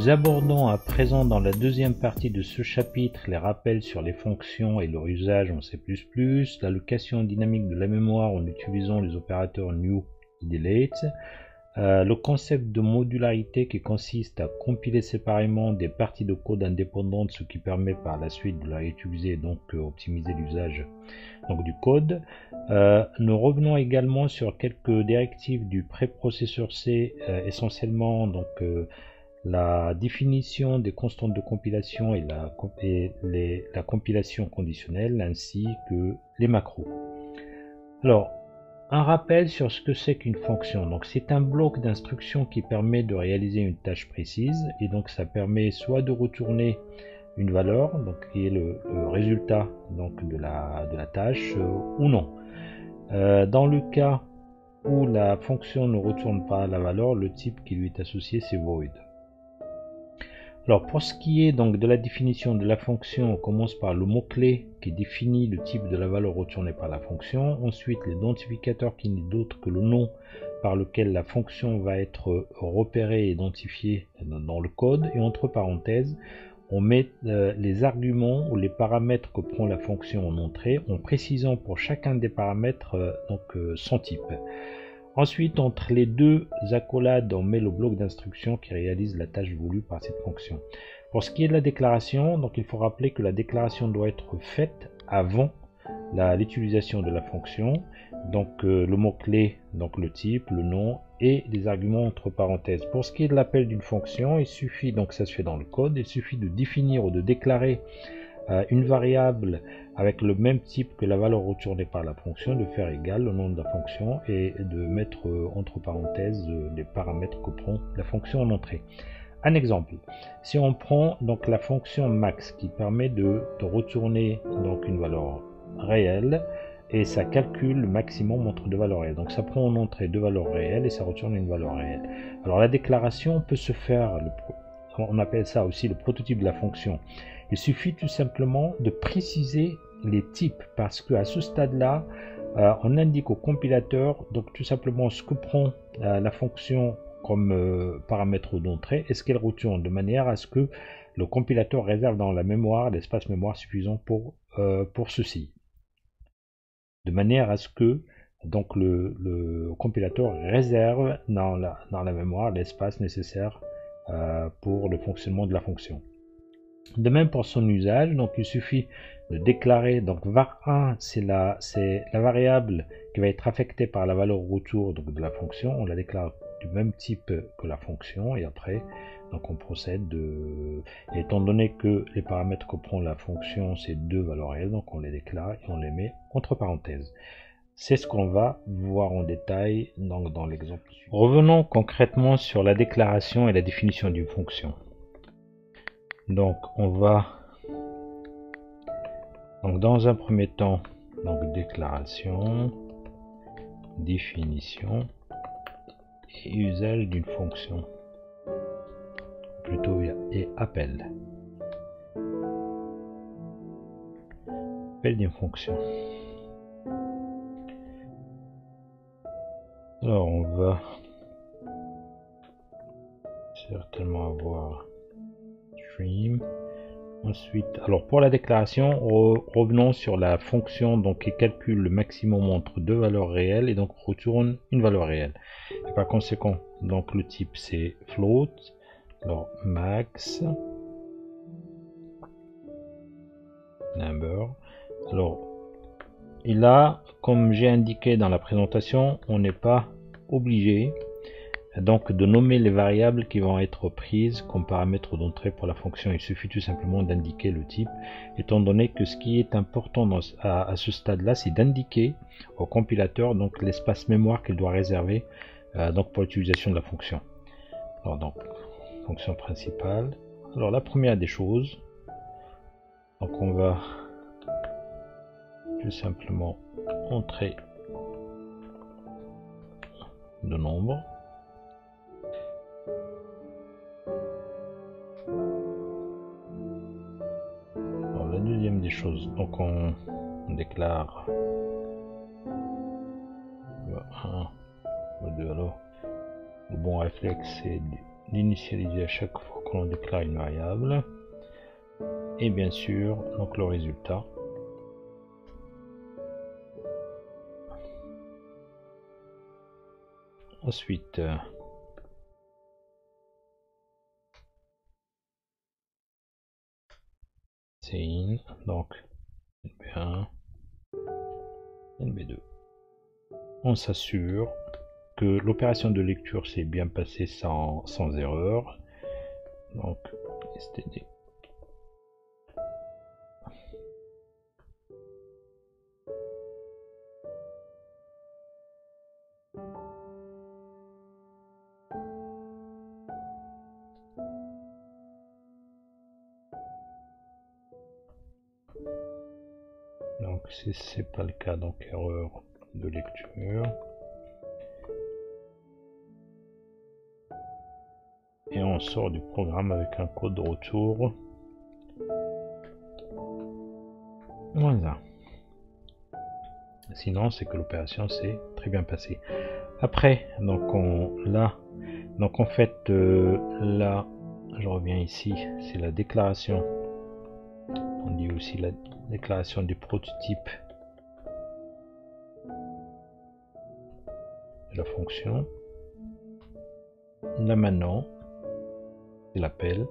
Nous abordons à présent dans la deuxième partie de ce chapitre les rappels sur les fonctions et leur usage en C++, l'allocation dynamique de la mémoire en utilisant les opérateurs new et delete, le concept de modularité qui consiste à compiler séparément des parties de code indépendantes, ce qui permet par la suite de la réutiliser et donc optimiser l'usage du code. Nous revenons également sur quelques directives du préprocesseur C, essentiellement la définition des constantes de compilation et la compilation conditionnelle ainsi que les macros. Alors, un rappel sur ce que c'est qu'une fonction. Donc c'est un bloc d'instructions qui permet de réaliser une tâche précise et donc ça permet soit de retourner une valeur qui est le résultat de la tâche ou non. Dans le cas où la fonction ne retourne pas la valeur, le type qui lui est associé c'est void. Alors pour ce qui est de la définition de la fonction, on commence par le mot-clé qui définit le type de la valeur retournée par la fonction. Ensuite l'identificateur qui n'est d'autre que le nom par lequel la fonction va être repérée et identifiée dans le code. Et entre parenthèses, on met les arguments ou les paramètres que prend la fonction en entrée en précisant pour chacun des paramètres son type. Ensuite, entre les deux accolades, on met le bloc d'instruction qui réalise la tâche voulue par cette fonction. Pour ce qui est de la déclaration, il faut rappeler que la déclaration doit être faite avant l'utilisation de la fonction. Le mot-clé, le type, le nom et les arguments entre parenthèses. Pour ce qui est de l'appel d'une fonction, il suffit, ça se fait dans le code, il suffit de définir ou de déclarer une variable avec le même type que la valeur retournée par la fonction, de faire égal au nom de la fonction et de mettre entre parenthèses les paramètres que prend la fonction en entrée. Un exemple, si on prend la fonction max qui permet de retourner une valeur réelle et ça calcule le maximum entre deux valeurs réelles. Donc ça prend en entrée deux valeurs réelles et ça retourne une valeur réelle. Alors la déclaration peut se faire, on appelle ça aussi le prototype de la fonction. Il suffit tout simplement de préciser les types parce qu'à ce stade-là, on indique au compilateur tout simplement ce que prend la fonction comme paramètre d'entrée et ce qu'elle retourne, de manière à ce que le compilateur réserve dans la mémoire l'espace mémoire suffisant pour ceci. De manière à ce que le compilateur réserve dans la mémoire l'espace nécessaire pour le fonctionnement de la fonction. De même pour son usage, il suffit de déclarer, var1 c'est la variable qui va être affectée par la valeur retour de la fonction, on la déclare du même type que la fonction et après on procède étant donné que les paramètres que prend la fonction c'est deux valeurs réelles, on les déclare et on les met entre parenthèses. C'est ce qu'on va voir en détail dans l'exemple suivant. Revenons concrètement sur la déclaration et la définition d'une fonction. On va dans un premier temps déclaration, définition et usage d'une fonction, plutôt et appel d'une fonction. Alors on va certainement avoir stream. Ensuite, alors pour la déclaration, revenons sur la fonction qui calcule le maximum entre deux valeurs réelles et retourne une valeur réelle. Et par conséquent, le type c'est float, alors max number. Alors, et là, comme j'ai indiqué dans la présentation, on n'est pas obligé de nommer les variables qui vont être prises comme paramètres d'entrée pour la fonction. Il suffit tout simplement d'indiquer le type, étant donné que ce qui est important à ce stade-là, c'est d'indiquer au compilateur l'espace mémoire qu'il doit réserver pour l'utilisation de la fonction. Alors fonction principale. Alors la première des choses, on va tout simplement entrer de nombre. La deuxième des choses, on déclare 1, 2. Alors le bon réflexe c'est d'initialiser à chaque fois on déclare une variable. Et bien sûr, donc le résultat. Ensuite, c'est in, donc NB1, NB2. On s'assure que l'opération de lecture s'est bien passée sans erreur. Donc, std. Donc si c'est pas le cas, donc erreur de lecture. Et on sort du programme avec un code de retour -1. Sinon c'est que l'opération s'est très bien passée. Après, donc donc en fait là, je reviens ici, c'est la déclaration. On dit aussi la déclaration du prototype de la fonction. Là maintenant, c'est l'appel.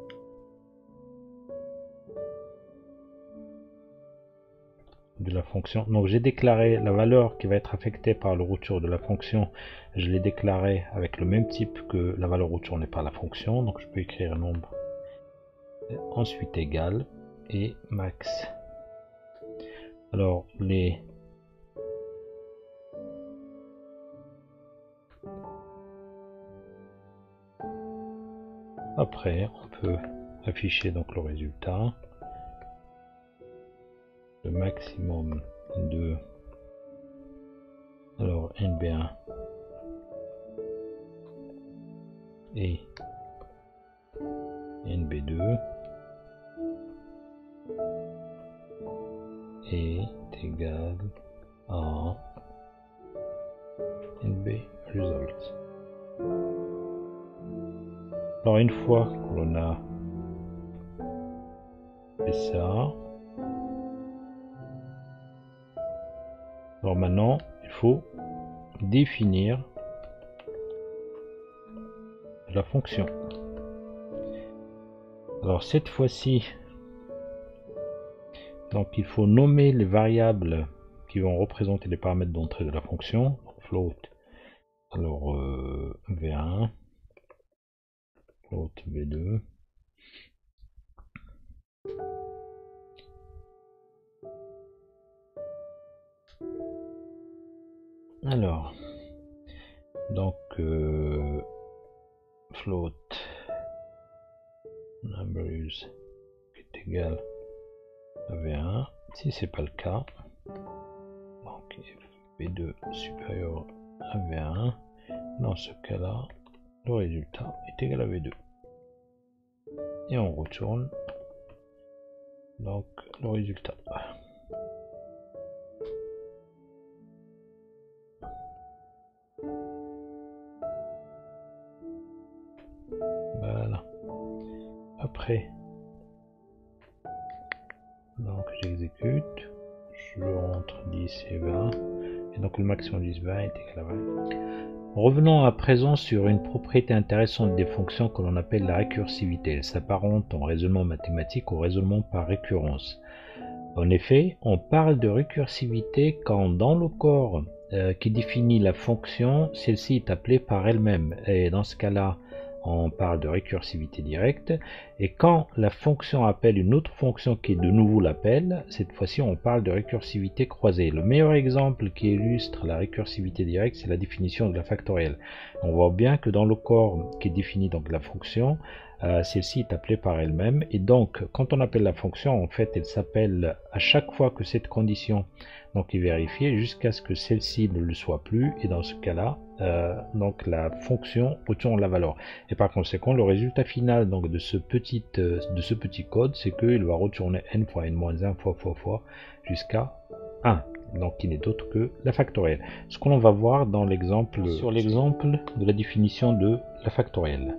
De la fonction. Donc j'ai déclaré la valeur qui va être affectée par le retour de la fonction. Je l'ai déclaré avec le même type que la valeur retournée par la fonction. Donc je peux écrire nombre. Ensuite égal et max. Alors les après on peut afficher donc le résultat. Le maximum de alors NB1 et NB2 est égal à NB result. Alors une fois que l'on a fait ça, alors maintenant il faut définir la fonction. Alors cette fois-ci, donc il faut nommer les variables qui vont représenter les paramètres d'entrée de la fonction. Float, alors V1, float V2, alors donc float numbers est égal à V1. Si c'est pas le cas, donc V2 supérieur à V1, dans ce cas là le résultat est égal à V2 et on retourne donc le résultat. Voilà. Après, donc j'exécute, je rentre 10 et 20, et donc le maximum 10 20 est égal à 20. Revenons à présent sur une propriété intéressante des fonctions que l'on appelle la récursivité. Elle s'apparente en raisonnement mathématique au raisonnement par récurrence. En effet, on parle de récursivité quand dans le corps qui définit la fonction, celle-ci est appelée par elle-même. Et dans ce cas-là, on parle de récursivité directe. Et quand la fonction appelle une autre fonction qui de nouveau l'appelle, cette fois-ci on parle de récursivité croisée. Le meilleur exemple qui illustre la récursivité directe, c'est la définition de la factorielle. On voit bien que dans le corps qui définit donc la fonction, celle-ci est appelée par elle-même, et donc quand on appelle la fonction, en fait elle s'appelle à chaque fois que cette condition donc est vérifiée jusqu'à ce que celle-ci ne le soit plus, et dans ce cas-là donc la fonction retourne la valeur. Et par conséquent le résultat final donc de ce petit code, c'est qu'il va retourner n fois n-1 fois jusqu'à 1, donc qui n'est autre que la factorielle. Ce que l'on va voir dans l'exemple, sur l'exemple de la définition de la factorielle.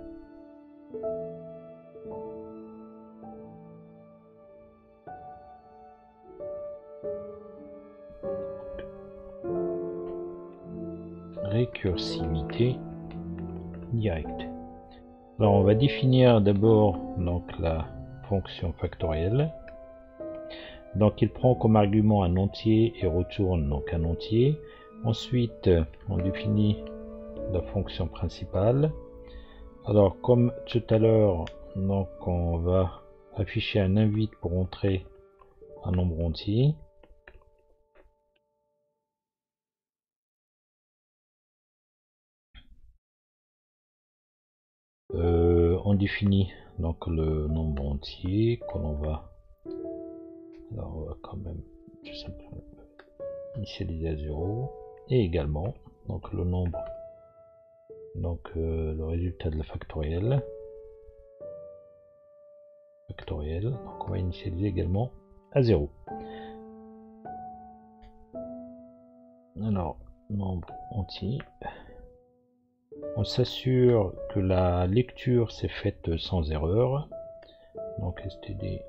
Récursivité directe. Alors on va définir d'abord donc la fonction factorielle. Donc il prend comme argument un entier et retourne donc un entier. Ensuite on définit la fonction principale. Alors comme tout à l'heure, donc on va afficher un invite pour entrer un nombre entier. On définit donc le nombre entier que l'on va, alors on va quand même tout simplement initialiser à 0 et également donc le nombre, donc le résultat de la factorielle, donc on va initialiser également à 0. Alors nombre entier, on s'assure que la lecture s'est faite sans erreur, donc std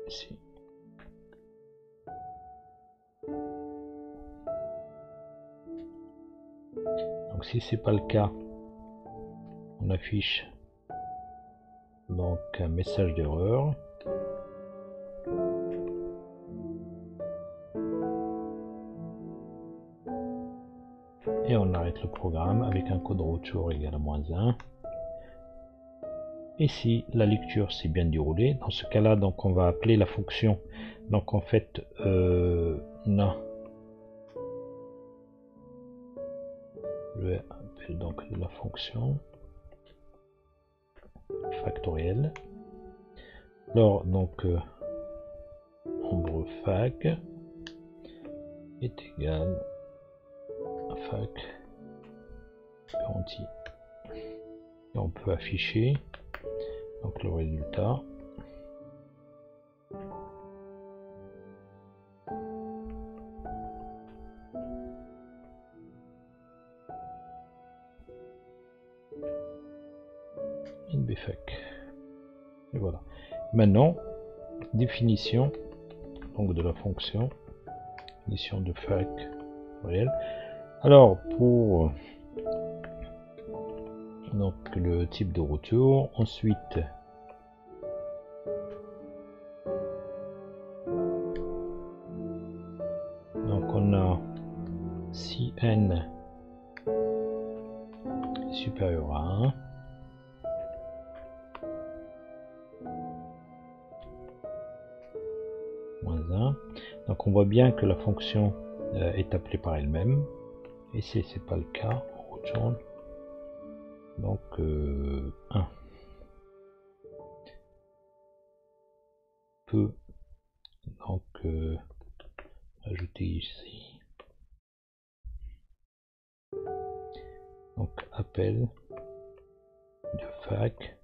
ici. Donc si c'est pas le cas, on affiche donc un message d'erreur. Et on arrête le programme avec un code retour égal à -1. Et si la lecture s'est bien déroulée, dans ce cas là, donc on va appeler la fonction. Donc en fait, na, je vais appeler donc la fonction factorielle. Alors donc nombre fac est égal à fac entier. Et on peut afficher donc le résultat. InBfac. Et voilà. Maintenant, définition donc de la fonction, définition de fac réel. Alors pour donc le type de retour, ensuite donc on a si n est supérieur à 1, -1, donc on voit bien que la fonction est appelée par elle-même, et si c'est pas le cas, on retourne donc 1. Peut donc ajouter ici donc appel de fac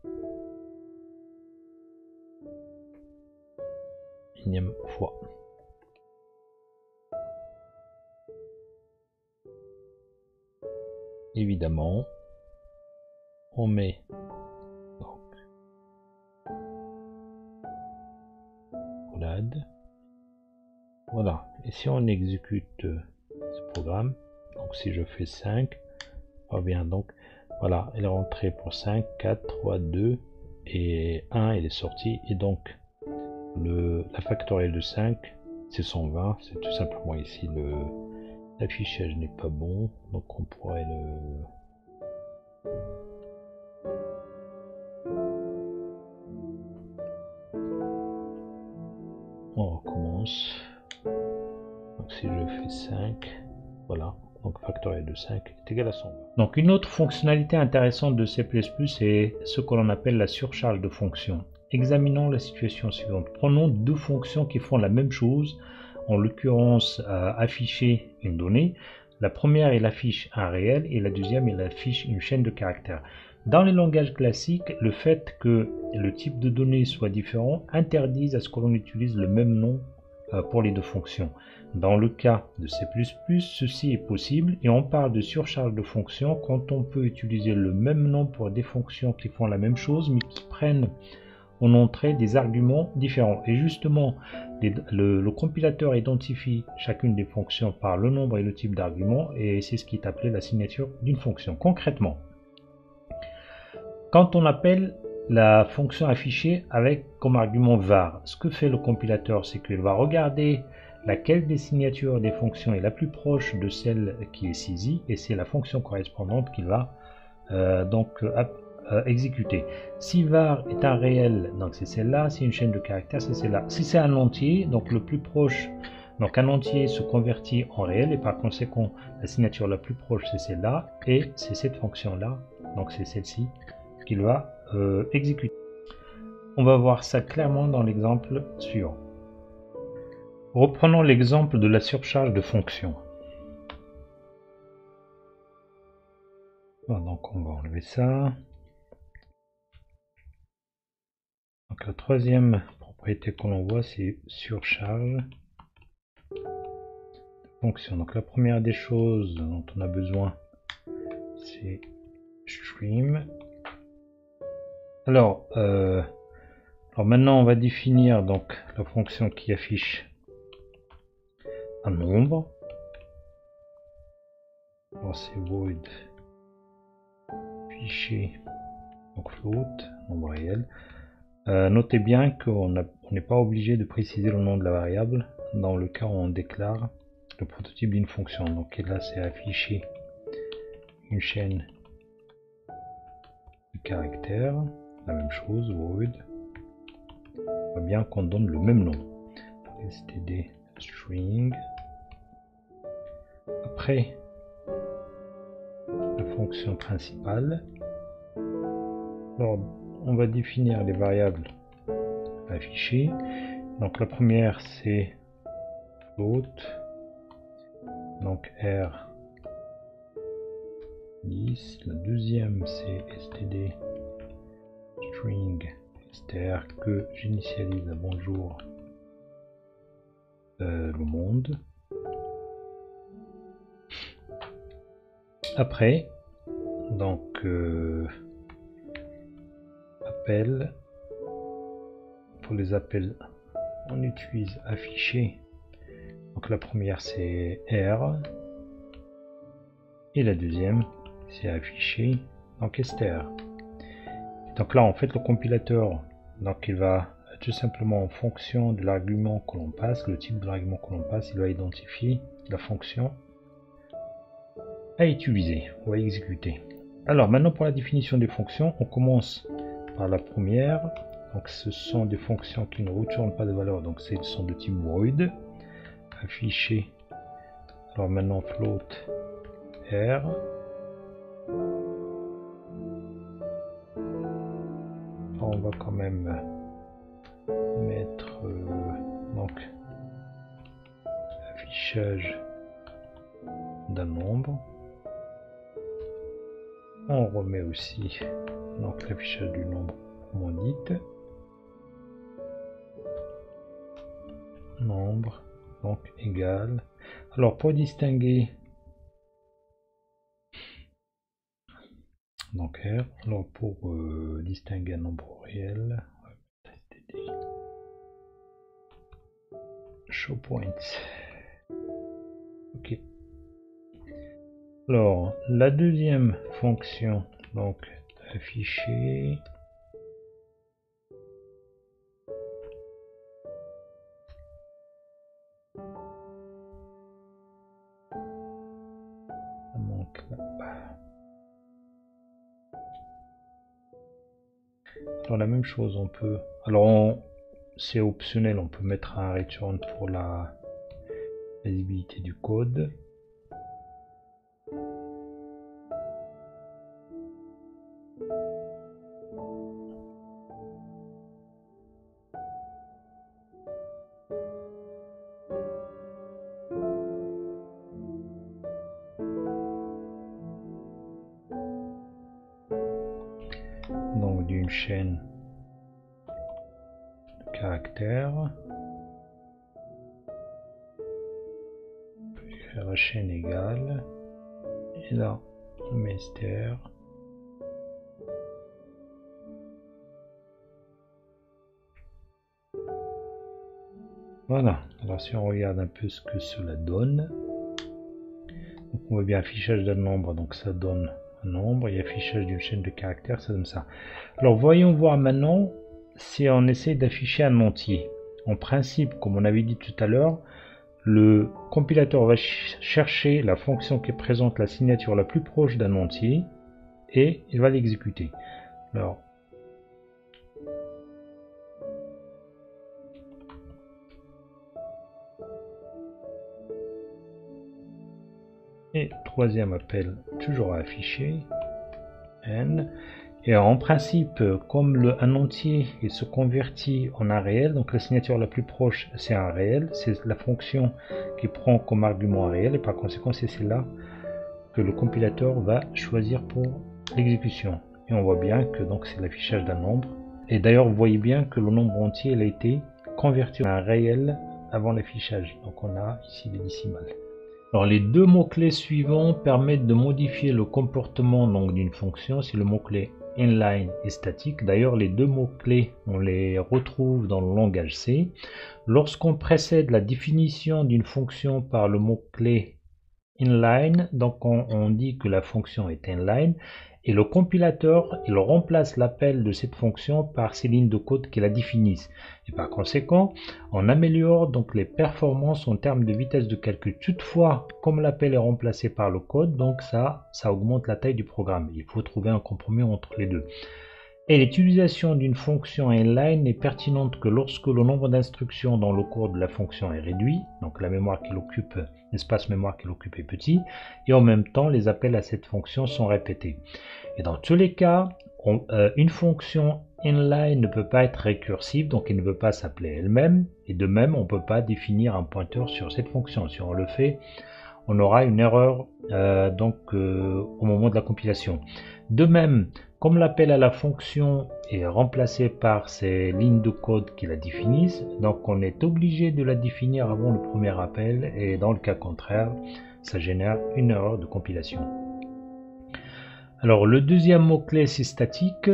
énième fois. Évidemment, on met donc voilà, et si on exécute ce programme, donc si je fais 5, on bien donc voilà, elle est rentrée pour 5, 4, 3, 2 et 1, elle est sortie, et donc la factorielle de 5 c'est 120, c'est tout simplement ici l'affichage n'est pas bon, donc on pourrait on recommence. Donc si je fais 5, voilà, donc factoriel de 5 est égal à 120. Donc une autre fonctionnalité intéressante de C++ est ce que l'on appelle la surcharge de fonctions. Examinons la situation suivante. Prenons deux fonctions qui font la même chose, en l'occurrence afficher une donnée. La première, elle affiche un réel, et la deuxième, elle affiche une chaîne de caractères. Dans les langages classiques, le fait que le type de données soit différent interdit à ce que l'on utilise le même nom pour les deux fonctions. Dans le cas de C++, ceci est possible, et on parle de surcharge de fonctions quand on peut utiliser le même nom pour des fonctions qui font la même chose mais qui prennent en entrée des arguments différents. Et justement, le compilateur identifie chacune des fonctions par le nombre et le type d'argument, et c'est ce qui est appelé la signature d'une fonction. Concrètement, quand on appelle la fonction affichée avec comme argument var, ce que fait le compilateur, c'est qu'il va regarder laquelle des signatures des fonctions est la plus proche de celle qui est saisie, et c'est la fonction correspondante qu'il va exécuter. Si var est un réel, donc c'est celle-là. Si une chaîne de caractères, c'est celle-là. Si c'est un entier, donc le plus proche, donc un entier se convertit en réel, et par conséquent la signature la plus proche c'est celle-là, et c'est cette fonction-là, donc c'est celle-ci qu'il va exécuter. On va voir ça clairement dans l'exemple suivant. Reprenons l'exemple de la surcharge de fonction. Donc on va enlever ça. Donc la troisième propriété que l'on voit, c'est surcharge de fonction. Donc la première des choses dont on a besoin, c'est stream. Alors maintenant on va définir donc la fonction qui affiche un nombre. Alors c'est void fichier, donc float, nombre réel. Notez bien qu'on n'est pas obligé de préciser le nom de la variable dans le cas où on déclare le prototype d'une fonction. Donc là c'est afficher une chaîne de caractères, la même chose, void. On voit bien qu'on donne le même nom, std string. Après la fonction principale, alors on va définir les variables affichées. Donc la première c'est float, donc r 10. La deuxième c'est std string str que j'initialise à bonjour le monde. Après donc appel, pour les appels on utilise afficher. Donc la première c'est R et la deuxième c'est afficher donc str. Donc là en fait le compilateur, donc il va tout simplement en fonction de l'argument que l'on passe, le type de l'argument que l'on passe, il va identifier la fonction à utiliser ou à exécuter. Alors maintenant pour la définition des fonctions, on commence par la première. Donc ce sont des fonctions qui ne retournent pas de valeur, donc ce sont de type void. Afficher, alors maintenant float r. On va quand même mettre donc affichage d'un nombre. On remet aussi donc l'affichage du nombre comme on dit. Nombre donc égal. Alors pour distinguer donc R, alors pour distinguer un nombre réel, show points. Ok. Alors la deuxième fonction, donc afficher alors la même chose, on peut, alors c'est optionnel, on peut mettre un return pour la lisibilité du code. Donc d'une chaîne de caractères, on peut écrire la chaîne égale, et là on met str. Voilà, alors si on regarde un peu ce que cela donne, donc on voit bien affichage d'un nombre, donc ça donne un nombre, et affichage d'une chaîne de caractères, ça donne ça. Alors voyons voir maintenant si on essaie d'afficher un entier. En principe, comme on avait dit tout à l'heure, le compilateur va chercher la fonction qui présente la signature la plus proche d'un entier et il va l'exécuter. Alors, et troisième appel, toujours à afficher, n. Et en principe, comme un entier il se convertit en un réel, donc la signature la plus proche c'est un réel, c'est la fonction qui prend comme argument un réel, et par conséquent c'est celle-là que le compilateur va choisir pour l'exécution. Et on voit bien que donc c'est l'affichage d'un nombre. Et d'ailleurs vous voyez bien que le nombre entier il a été converti en un réel avant l'affichage. Donc on a ici les décimales. Alors les deux mots-clés suivants permettent de modifier le comportement d'une fonction. Si le mot-clé inline est statique, d'ailleurs les deux mots-clés on les retrouve dans le langage C. Lorsqu'on précède la définition d'une fonction par le mot-clé inline, donc on dit que la fonction est inline, et le compilateur il remplace l'appel de cette fonction par ces lignes de code qui la définissent, et par conséquent on améliore donc les performances en termes de vitesse de calcul. Toutefois, comme l'appel est remplacé par le code, donc ça augmente la taille du programme. Il faut trouver un compromis entre les deux. Et l'utilisation d'une fonction inline n'est pertinente que lorsque le nombre d'instructions dans le cours de la fonction est réduit, donc la mémoire qu'elle occupe, l'espace mémoire qu'elle occupe est petit, et en même temps les appels à cette fonction sont répétés. Et dans tous les cas, une fonction inline ne peut pas être récursive, donc elle ne peut pas s'appeler elle-même, et de même on ne peut pas définir un pointeur sur cette fonction. Si on le fait, on aura une erreur au moment de la compilation. De même, comme l'appel à la fonction est remplacé par ces lignes de code qui la définissent, donc on est obligé de la définir avant le premier appel, et dans le cas contraire, ça génère une erreur de compilation. Alors le deuxième mot-clé c'est statique.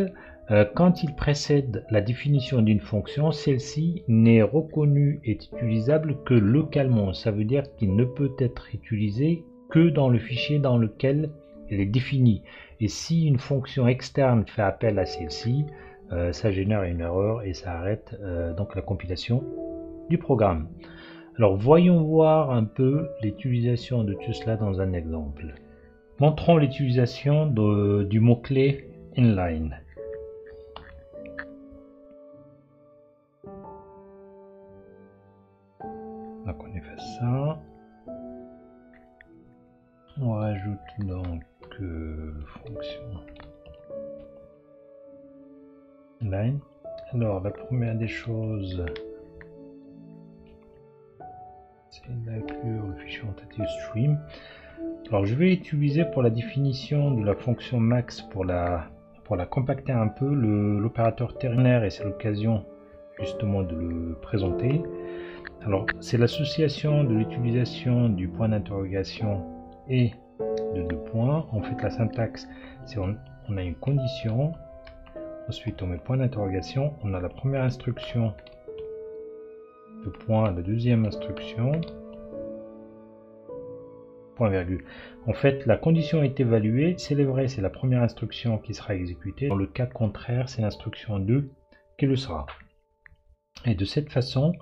Quand il précède la définition d'une fonction, celle-ci n'est reconnue et utilisable que localement. Ça veut dire qu'il ne peut être utilisé que dans le fichier dans lequel elle est définie. Et si une fonction externe fait appel à celle-ci, ça génère une erreur et ça arrête donc la compilation du programme. Alors voyons voir un peu l'utilisation de tout cela dans un exemple. Montrons l'utilisation du mot-clé inline. Donc on efface ça. On rajoute donc fonction inline. Alors la première des choses, c'est d'inclure le fichier tentative stream. Alors je vais utiliser pour la définition de la fonction max pour la compacter un peu l'opérateur ternaire, et c'est l'occasion justement de le présenter. Alors c'est l'association de l'utilisation du point d'interrogation et de deux points. En fait la syntaxe c'est on a une condition, ensuite on met point d'interrogation, on a la première instruction de point, la deuxième instruction, point virgule. En fait la condition est évaluée, si elle est vraie c'est la première instruction qui sera exécutée, dans le cas contraire c'est l'instruction 2 qui le sera. Et de cette façon,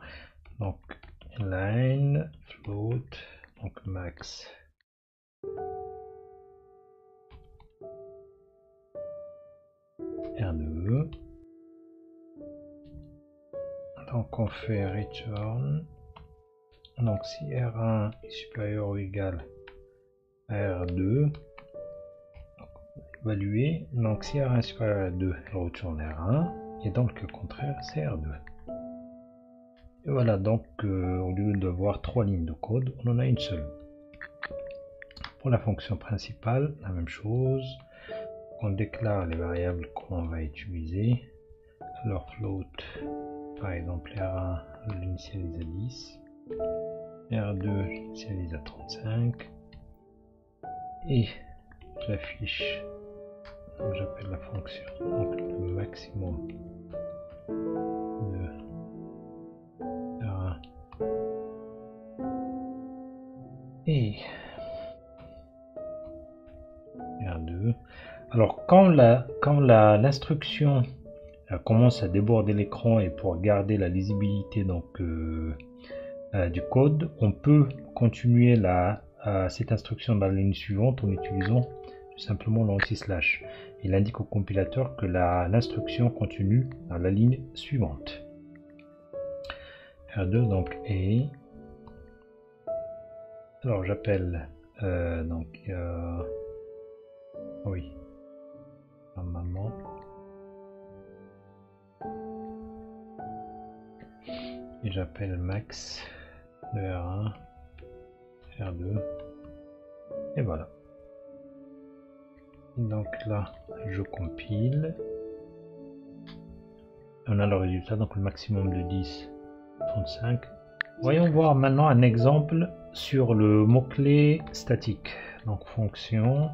donc line float, donc max R2, donc on fait return, donc si R1 est supérieur ou égal à R2, donc évaluer, donc si R1 est supérieur à R2, elle retourne R1, et dans le cas contraire c'est R2. Et voilà, donc au lieu d'avoir trois lignes de code, on en a une seule. Pour la fonction principale, la même chose, on déclare les variables qu'on va utiliser. Alors float, par exemple R1, je l'initialise à 10, R2, je l'initialise à 35, et j'affiche, j'appelle la fonction, donc le maximum de R1 Et R2. Alors quand l'instruction commence à déborder l'écran et pour garder la lisibilité donc du code, on peut continuer cette instruction dans la ligne suivante en utilisant tout simplement l'anti-slash. Il indique au compilateur que l'instruction continue dans la ligne suivante. R2 donc et alors j'appelle oui normalement et j'appelle max de R1 R2 et voilà. Donc là je compile, on a le résultat, donc le maximum de 10 35. Voyons voir maintenant un exemple sur le mot-clé statique. Donc fonction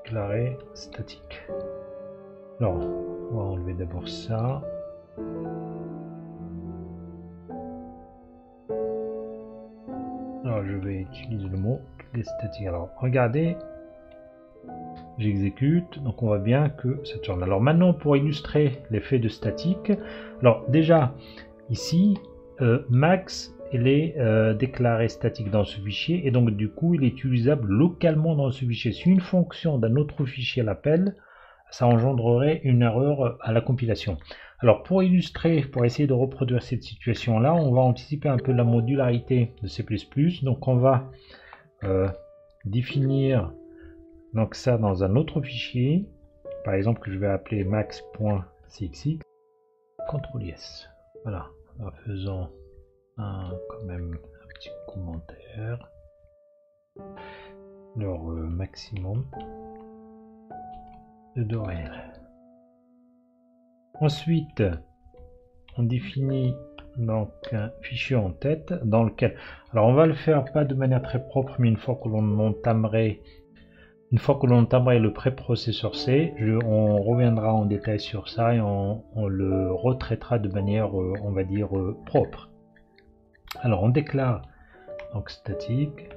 déclarée statique. Alors on va enlever d'abord ça. Alors je vais utiliser le mot clé statique. Alors regardez, j'exécute, donc on voit bien que ça tourne. Alors maintenant pour illustrer l'effet de statique, alors déjà ici max il est déclaré statique dans ce fichier et donc du coup il est utilisable localement dans ce fichier. Si une fonction d'un autre fichier l'appelle, ça engendrerait une erreur à la compilation. Alors pour illustrer, pour essayer de reproduire cette situation là, on va anticiper un peu la modularité de C++. Donc on va définir donc ça dans un autre fichier, par exemple que je vais appeler max.cxx, CTRL-S. Voilà, en faisant quand même un petit commentaire. Alors maximum de deux réel. Ensuite, on définit donc un fichier en tête dans lequel, alors on va le faire pas de manière très propre, mais une fois que l'on entamerait le préprocesseur C, on reviendra en détail sur ça et on le retraitera de manière, on va dire, propre. Alors on déclare donc statique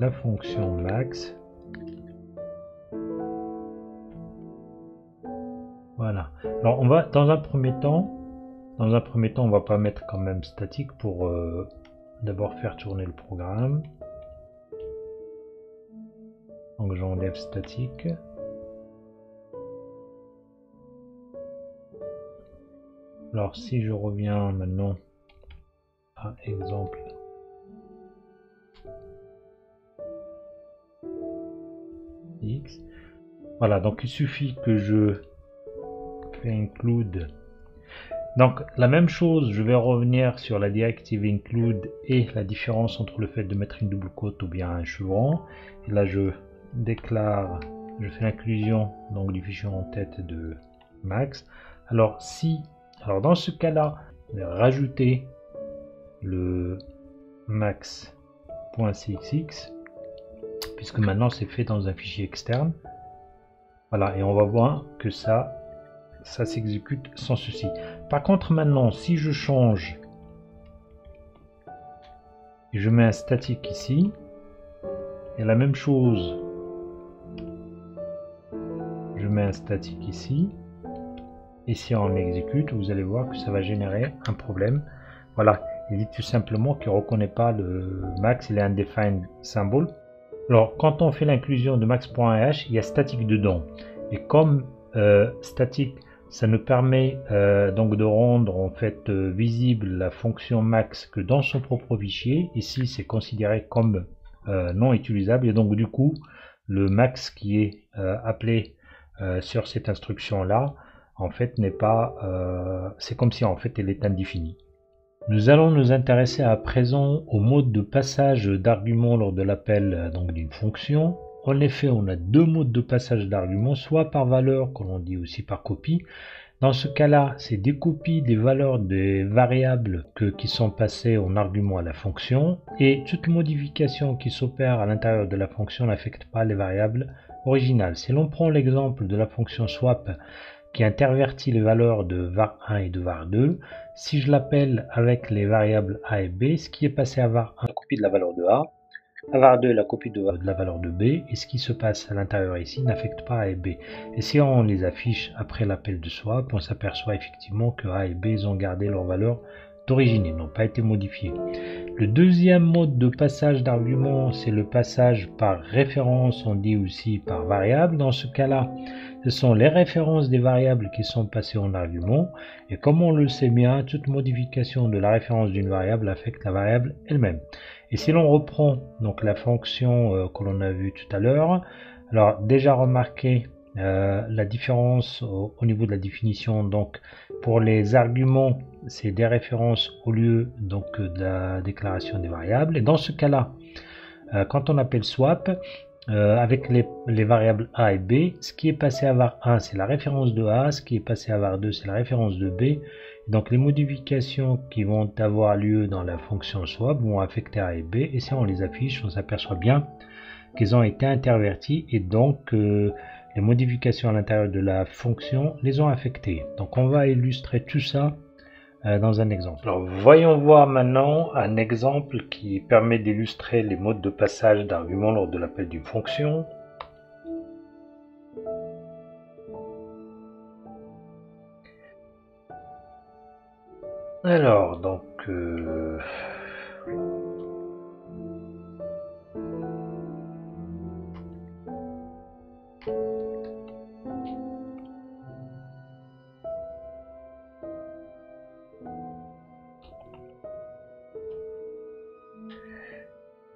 la fonction max. Voilà. Alors on va dans un premier temps, on va pas mettre quand même statique pour d'abord faire tourner le programme. Donc j'enlève statique. Alors si je reviens maintenant à exemple X, voilà, donc il suffit que je fais include. Donc la même chose, je vais revenir sur la directive include et la différence entre le fait de mettre une double quote ou bien un chevron. Et là je déclare, je fais l'inclusion donc du fichier en tête de max. Alors dans ce cas-là, je vais rajouter le max.cxx puisque maintenant c'est fait dans un fichier externe. Voilà, et on va voir que ça s'exécute sans souci. Par contre maintenant, si je change et je mets un statique ici, et la même chose, je mets un statique ici, et si on exécute, vous allez voir que ça va générer un problème. Voilà, il dit tout simplement qu'il ne reconnaît pas le max, il est undefined symbol. Alors quand on fait l'inclusion de max.h, il y a statique dedans, et comme statique ça nous permet donc de rendre en fait visible la fonction max que dans son propre fichier. Ici c'est considéré comme non utilisable et donc du coup le max qui est appelé sur cette instruction là en fait n'est pas c'est comme si en fait elle est indéfinie. Nous allons nous intéresser à présent au mode de passage d'arguments lors de l'appel donc d'une fonction. En effet, on a deux modes de passage d'arguments, soit par valeur, que l'on dit aussi par copie. Dans ce cas-là, c'est des copies des valeurs des variables qui sont passées en argument à la fonction, et toute modification qui s'opère à l'intérieur de la fonction n'affecte pas les variables originales. Si l'on prend l'exemple de la fonction swap qui intervertit les valeurs de var1 et de var2, si je l'appelle avec les variables a et b, ce qui est passé à var 1, la copie de la valeur de a, à var 2, la copie de la valeur de b, et ce qui se passe à l'intérieur ici n'affecte pas a et b. Et si on les affiche après l'appel de swap, on s'aperçoit effectivement que a et b ils ont gardé leur valeur d'origine, ils n'ont pas été modifiés. Le deuxième mode de passage d'argument, c'est le passage par référence, on dit aussi par variable. Dans ce cas-là, ce sont les références des variables qui sont passées en argument. Et comme on le sait bien, toute modification de la référence d'une variable affecte la variable elle-même. Et si l'on reprend donc la fonction que l'on a vue tout à l'heure, alors déjà remarquez la différence au niveau de la définition. Donc pour les arguments, c'est des références au lieu donc de la déclaration des variables. Et dans ce cas-là, quand on appelle swap, avec les variables a et b, ce qui est passé à var 1 c'est la référence de a, ce qui est passé à var 2 c'est la référence de b. Donc les modifications qui vont avoir lieu dans la fonction swap vont affecter a et b, et si on les affiche, on s'aperçoit bien qu'ils ont été intervertis, et donc les modifications à l'intérieur de la fonction les ont affectés. Donc on va illustrer tout ça dans un exemple. Alors voyons voir maintenant un exemple qui permet d'illustrer les modes de passage d'arguments lors de l'appel d'une fonction. Alors donc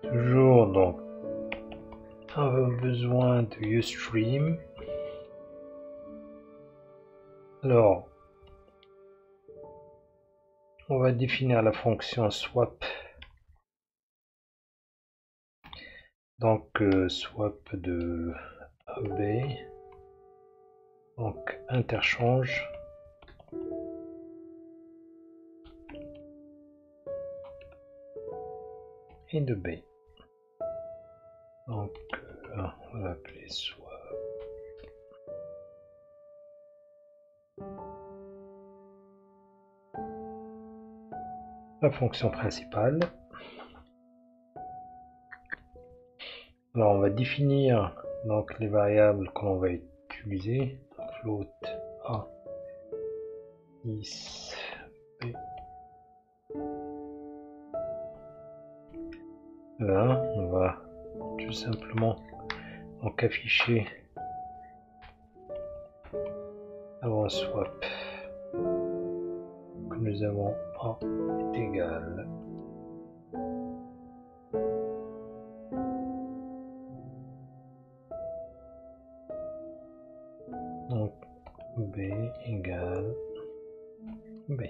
toujours donc on a besoin de uStream. Alors on va définir la fonction swap. Donc swap de AB, donc interchange et de B. Donc on va appeler swap. La fonction principale. Alors on va définir donc les variables que l'on va utiliser. Float A, is, B. Là on va tout simplement donc afficher avant swap que nous avons A est égal donc B égale B.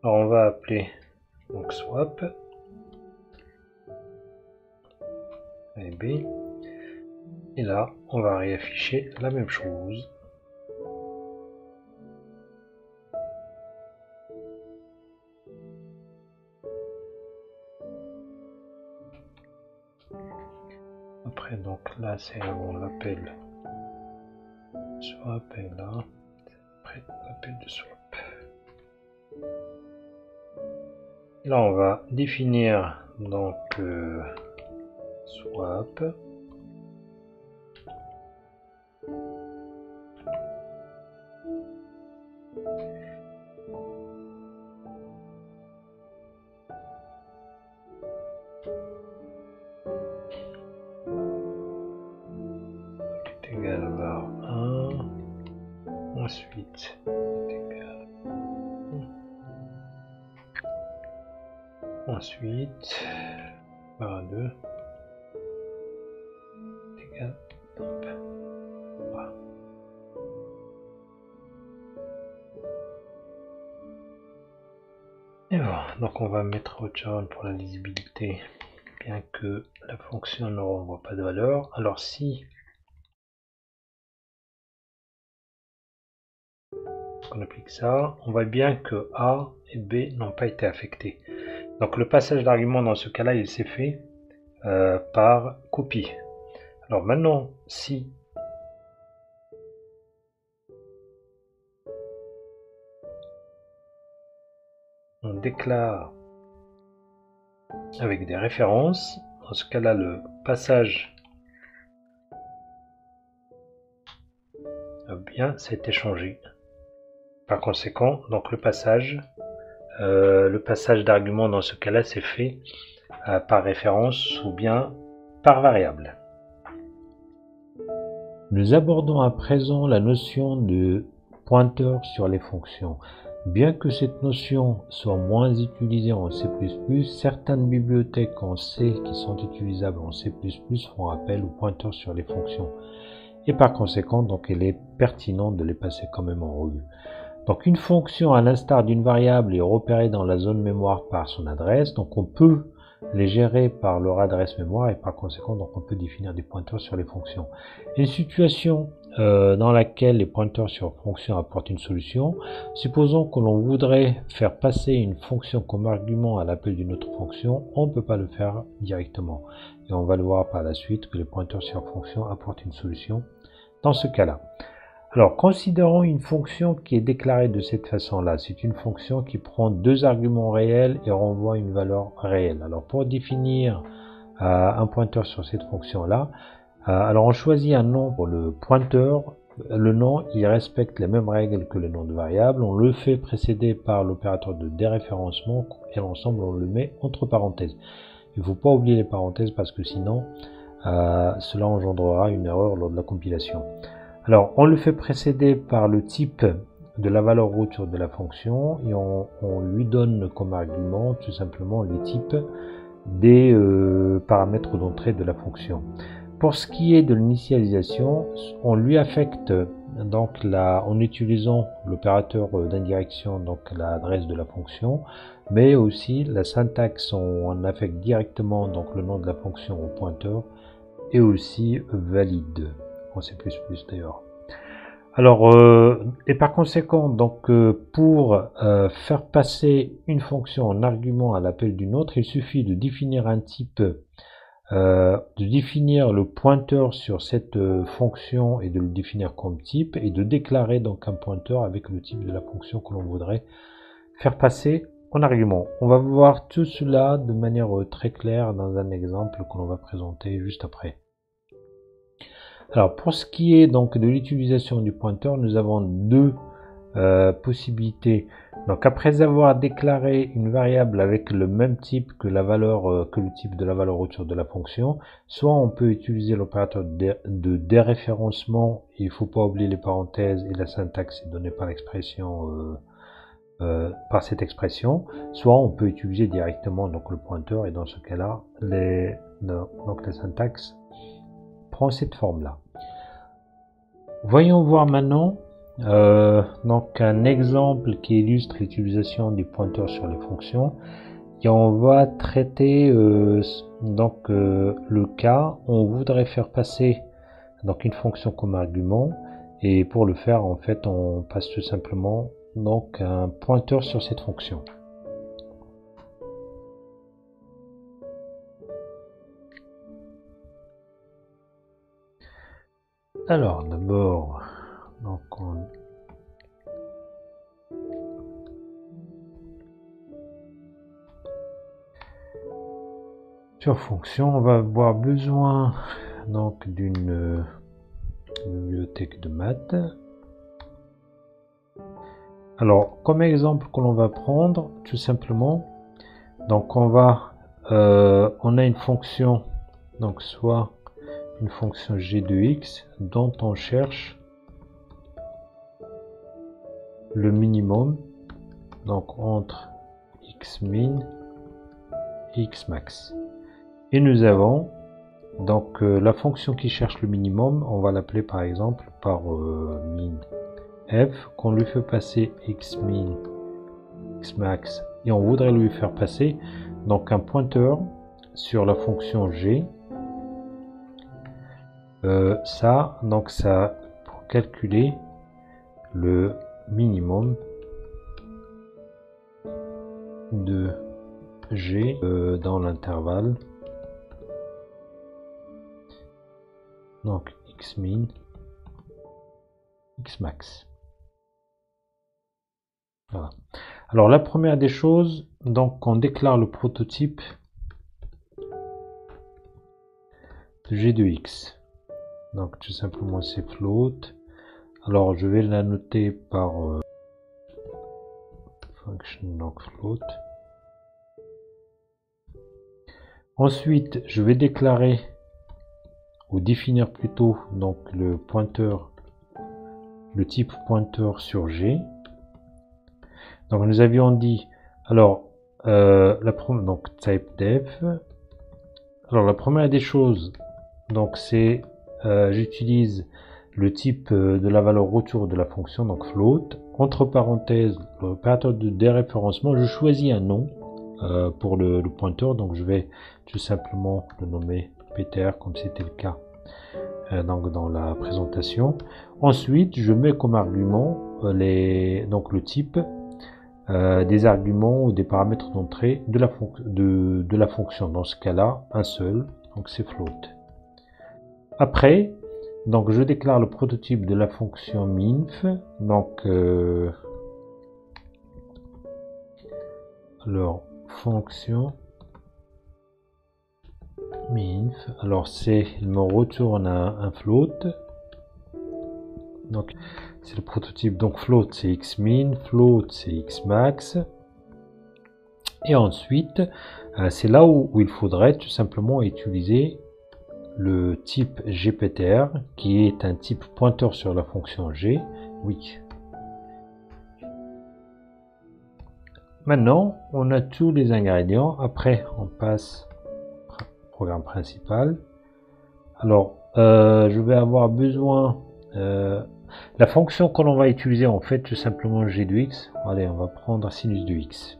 Alors on va appeler donc swap et B, et là on va réafficher la même chose. Après donc là c'est on l'appelle swap, et là après l'appel de swap. Là on va définir donc swap est égal var 1, ensuite est égal ensuite var 2 est égal voilà. Et voilà, donc on va mettre return pour la lisibilité, bien que la fonction ne renvoie pas de valeur. Alors si on applique ça, on voit bien que A et B n'ont pas été affectés. Donc le passage d'argument dans ce cas-là, il s'est fait par copie. Alors maintenant, si on déclare avec des références, dans ce cas-là, le passage bien, ça a été changé. Par conséquent, donc le passage d'argument dans ce cas-là, c'est fait par référence ou bien par variable. Nous abordons à présent la notion de pointeur sur les fonctions. Bien que cette notion soit moins utilisée en C++, certaines bibliothèques en C qui sont utilisables en C++ font appel au pointeur sur les fonctions. Et par conséquent, donc, il est pertinent de les passer quand même en revue. Donc une fonction, à l'instar d'une variable, est repérée dans la zone mémoire par son adresse. Donc on peut les gérer par leur adresse mémoire et par conséquent, donc on peut définir des pointeurs sur les fonctions. Une situation dans laquelle les pointeurs sur fonction apportent une solution. Supposons que l'on voudrait faire passer une fonction comme argument à l'appel d'une autre fonction, on ne peut pas le faire directement. Et on va le voir par la suite que les pointeurs sur fonction apportent une solution dans ce cas-là. Alors, considérons une fonction qui est déclarée de cette façon-là. C'est une fonction qui prend deux arguments réels et renvoie une valeur réelle. Alors, pour définir un pointeur sur cette fonction-là, alors on choisit un nom pour le pointeur. Le nom, il respecte les mêmes règles que le nom de variable. On le fait précéder par l'opérateur de déréférencement et l'ensemble, on le met entre parenthèses. Il ne faut pas oublier les parenthèses parce que sinon, cela engendrera une erreur lors de la compilation. Alors, on le fait précéder par le type de la valeur route de la fonction et on lui donne comme argument tout simplement les types des paramètres d'entrée de la fonction. Pour ce qui est de l'initialisation, on lui affecte donc en utilisant l'opérateur d'indirection, donc l'adresse de la fonction, mais aussi la syntaxe, on affecte directement donc le nom de la fonction au pointeur et aussi valide. En C++ d'ailleurs. Alors, et par conséquent, donc pour faire passer une fonction en argument à l'appel d'une autre, il suffit de définir un type, de définir le pointeur sur cette fonction et de le définir comme type et de déclarer donc un pointeur avec le type de la fonction que l'on voudrait faire passer en argument. On va voir tout cela de manière très claire dans un exemple que l'on va présenter juste après. Alors pour ce qui est donc de l'utilisation du pointeur, nous avons deux possibilités. Donc après avoir déclaré une variable avec le même type que la valeur que le type de la valeur autour de la fonction, soit on peut utiliser l'opérateur de déréférencement. Il ne faut pas oublier les parenthèses et la syntaxe est donnée par l'expression par cette expression, soit on peut utiliser directement donc le pointeur et dans ce cas-là, donc la syntaxe prend cette forme-là. Voyons voir maintenant donc un exemple qui illustre l'utilisation du pointeur sur les fonctions. Et on va traiter donc le cas où on voudrait faire passer donc une fonction comme argument et pour le faire en fait on passe tout simplement donc un pointeur sur cette fonction. Alors d'abord, donc sur fonction, on va avoir besoin donc d'une bibliothèque de maths. Alors comme exemple que l'on va prendre, tout simplement, donc on a une fonction, donc soit une fonction g de x dont on cherche le minimum, donc entre xmin et xmax. Et nous avons donc la fonction qui cherche le minimum, on va l'appeler par exemple par min_f, qu'on lui fait passer xmin, xmax, et on voudrait lui faire passer donc un pointeur sur la fonction g. Ça pour calculer le minimum de g dans l'intervalle donc xmin, xmax. Voilà. Alors la première des choses, donc on déclare le prototype de g de x. Donc tout simplement c'est float. Alors je vais la noter par function, donc float. Ensuite je vais déclarer ou définir plutôt donc le pointeur, le type pointeur sur g. Donc nous avions dit alors donc type def. Alors la première des choses, donc c'est j'utilise le type de la valeur retour de la fonction, donc float. Entre parenthèses, l'opérateur de déréférencement, je choisis un nom pour le pointeur, donc je vais tout simplement le nommer Peter, comme c'était le cas donc dans la présentation. Ensuite, je mets comme argument donc le type des arguments ou des paramètres d'entrée de la fonction. Dans ce cas-là, un seul, donc c'est float. Après, donc je déclare le prototype de la fonction minf. Donc alors fonction minf. Alors il me retourne un float. Donc c'est le prototype. Donc float c'est xmin, float c'est xmax. Et ensuite, c'est là où il faudrait tout simplement utiliser le type gptr, qui est un type pointeur sur la fonction g. Oui. Maintenant, on a tous les ingrédients. Après, on passe au programme principal. Alors, je vais avoir besoin... la fonction que l'on va utiliser, en fait, tout simplement g de x. Allez, on va prendre sinus de x.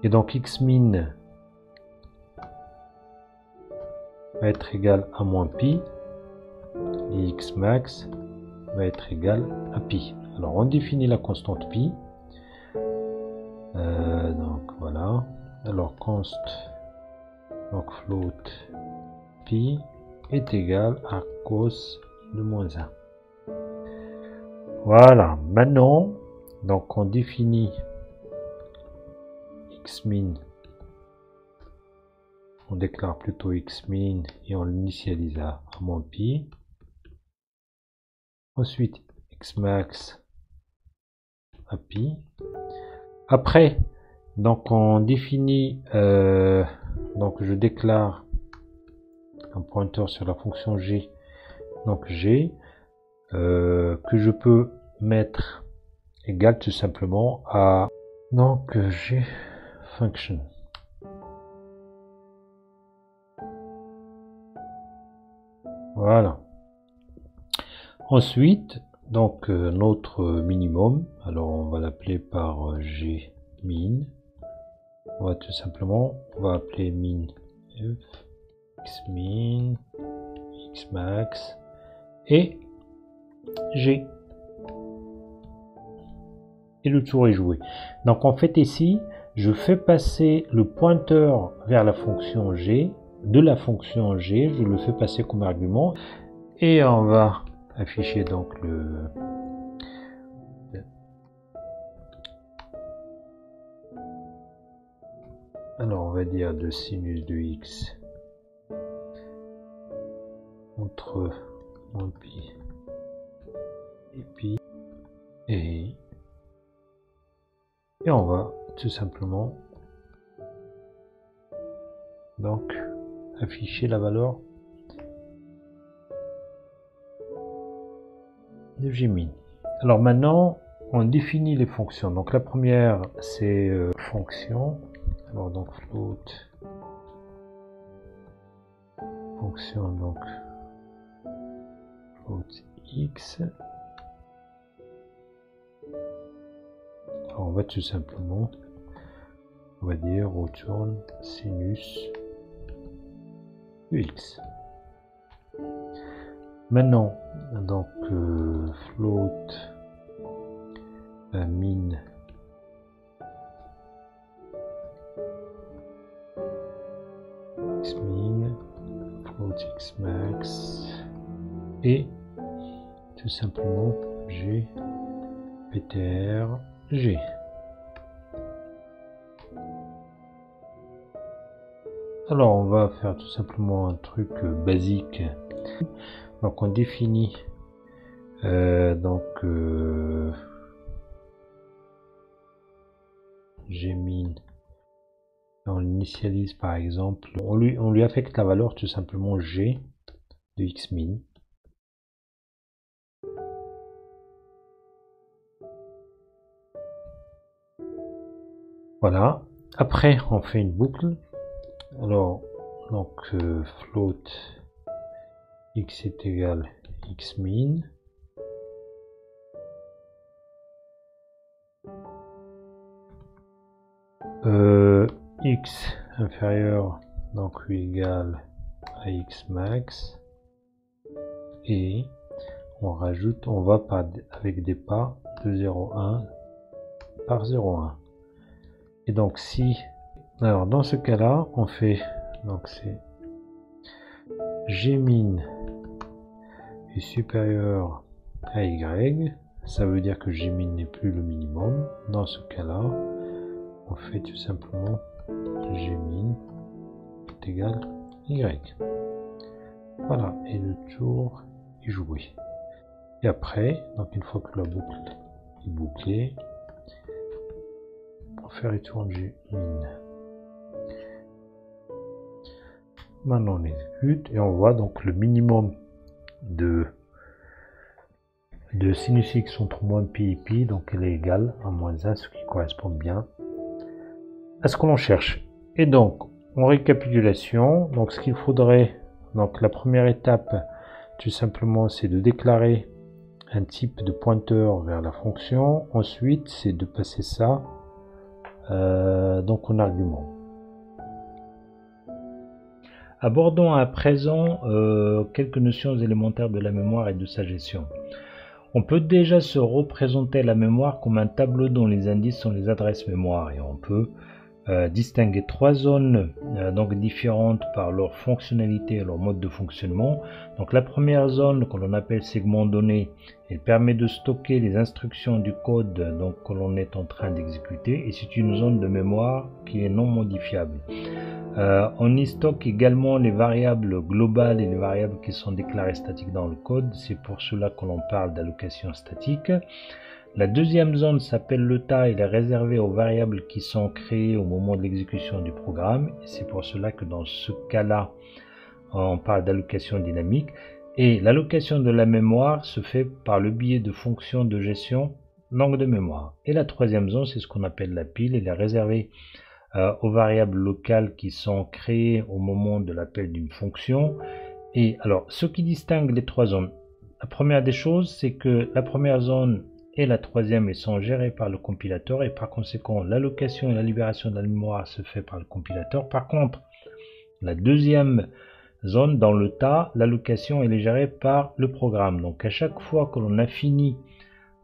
Et donc, xmin va être égal à moins pi. Et xmax va être égal à pi. Alors, on définit la constante pi. Donc, voilà. Alors, const, donc float pi est égal à cos de moins 1. Voilà. Maintenant, donc on définit xmin. On déclare plutôt xmin et on l'initialise à moins pi. Ensuite, xmax à pi. Après, donc on définit, donc je déclare un pointeur sur la fonction g, donc g, que je peux mettre égal tout simplement à donc g function. Voilà. Ensuite, donc notre minimum, alors on va l'appeler par g min. On va tout simplement, on va appeler min f, xmin, xmax et g. Et le tour est joué. Donc en fait ici, je fais passer le pointeur vers la fonction g, de la fonction g, je le fais passer comme argument, et on va afficher donc alors on va dire de sinus de x entre moins pi et pi et on va tout simplement donc afficher la valeur de gmin. Alors maintenant on définit les fonctions. Donc la première c'est fonction. Alors donc float fonction donc float x. Alors on va tout simplement, on va dire return sinus de x. Maintenant donc float min xmin float .xmax et tout simplement g ptr g. Alors on va faire tout simplement un truc basique. Donc on définit gmin, on l'initialise par exemple, on lui affecte la valeur tout simplement g de xmin. Voilà, après on fait une boucle. Alors donc float x est égal xmin, x inférieur donc ou égal à xmax, et on rajoute, on va avec des pas de 0,1 par 0,1. Et donc si, alors dans ce cas là on fait, donc c'est gmin est supérieur à y, ça veut dire que gmin n'est plus le minimum. Dans ce cas là on fait tout simplement gmin est égal y. Voilà, et le tour est joué. Et après, donc une fois que la boucle est bouclée, on fait retourne gmin. Maintenant on exécute et on voit donc le minimum de sinus x entre moins pi et pi, donc elle est égale à moins 1, ce qui correspond bien à ce que l'on cherche. Et donc en récapitulation, donc ce qu'il faudrait, donc la première étape tout simplement c'est de déclarer un type de pointeur vers la fonction. Ensuite c'est de passer ça donc en argument. Abordons à présent quelques notions élémentaires de la mémoire et de sa gestion. On peut déjà se représenter la mémoire comme un tableau dont les indices sont les adresses mémoire, et on peut distinguer trois zones donc différentes par leur fonctionnalité et leur mode de fonctionnement. Donc la première zone que l'on appelle segment donné, elle permet de stocker les instructions du code donc que l'on est en train d'exécuter, et c'est une zone de mémoire qui est non modifiable. On y stocke également les variables globales et les variables qui sont déclarées statiques dans le code, c'est pour cela que l'on parle d'allocation statique. La deuxième zone s'appelle le tas, elle est réservée aux variables qui sont créées au moment de l'exécution du programme, et c'est pour cela que dans ce cas-là, on parle d'allocation dynamique. Et l'allocation de la mémoire se fait par le biais de fonctions de gestion langue de mémoire. Et la troisième zone, c'est ce qu'on appelle la pile, elle est réservée aux variables locales qui sont créées au moment de l'appel d'une fonction. Et alors, ce qui distingue les trois zones, la première des choses, c'est que la première zone et la troisième sont gérées par le compilateur, et par conséquent l'allocation et la libération de la mémoire se fait par le compilateur. Par contre, la deuxième zone, dans le tas, l'allocation elle est gérée par le programme. Donc à chaque fois que l'on a fini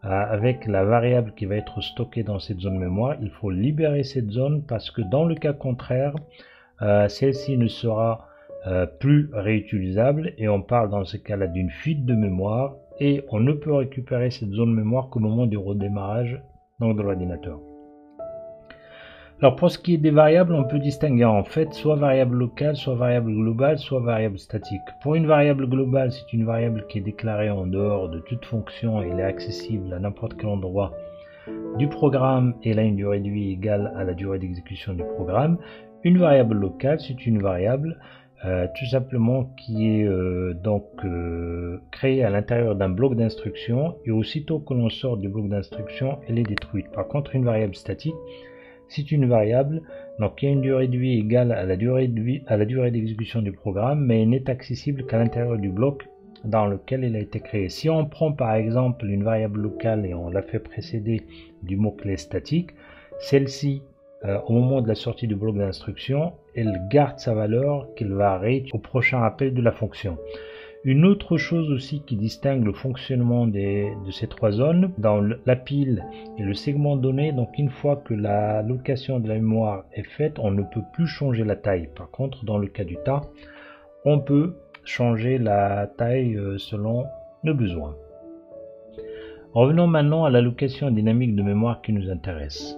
avec la variable qui va être stockée dans cette zone mémoire, il faut libérer cette zone, parce que dans le cas contraire, celle-ci ne sera plus réutilisable, et on parle dans ce cas-là d'une fuite de mémoire, et on ne peut récupérer cette zone mémoire qu'au moment du redémarrage donc de l'ordinateur. Alors pour ce qui est des variables, on peut distinguer en fait soit variable locale, soit variable globale, soit variable statique. Pour une variable globale, c'est une variable qui est déclarée en dehors de toute fonction, et elle est accessible à n'importe quel endroit du programme, et elle a une durée de vie égale à la durée d'exécution du programme. Une variable locale, c'est une variable tout simplement qui est créée à l'intérieur d'un bloc d'instruction, et aussitôt que l'on sort du bloc d'instruction, elle est détruite. Par contre, une variable statique, c'est une variable donc qui a une durée de vie égale à la durée d'exécution du programme, mais elle n'est accessible qu'à l'intérieur du bloc dans lequel elle a été créée. Si on prend par exemple une variable locale et on la fait précéder du mot-clé statique, celle-ci au moment de la sortie du bloc d'instruction, elle garde sa valeur qu'elle va réutiliser au prochain appel de la fonction. Une autre chose aussi qui distingue le fonctionnement de ces trois zones, dans la pile et le segment donné, donc une fois que la location de la mémoire est faite, on ne peut plus changer la taille. Par contre, dans le cas du tas, on peut changer la taille selon nos besoins. Revenons maintenant à l'allocation dynamique de mémoire qui nous intéresse.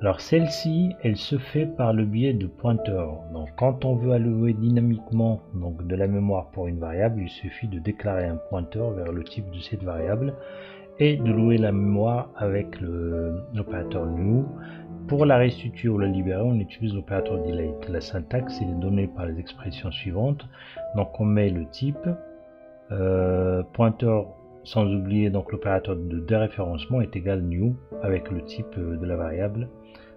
Alors celle-ci, elle se fait par le biais de pointeurs. Donc quand on veut allouer dynamiquement donc, de la mémoire pour une variable, il suffit de déclarer un pointeur vers le type de cette variable et de louer la mémoire avec l'opérateur new. Pour la restituer ou la libérer, on utilise l'opérateur delete. La syntaxe est donnée par les expressions suivantes. Donc on met le type, pointeur sans oublier donc l'opérateur de déréférencement est égal new avec le type de la variable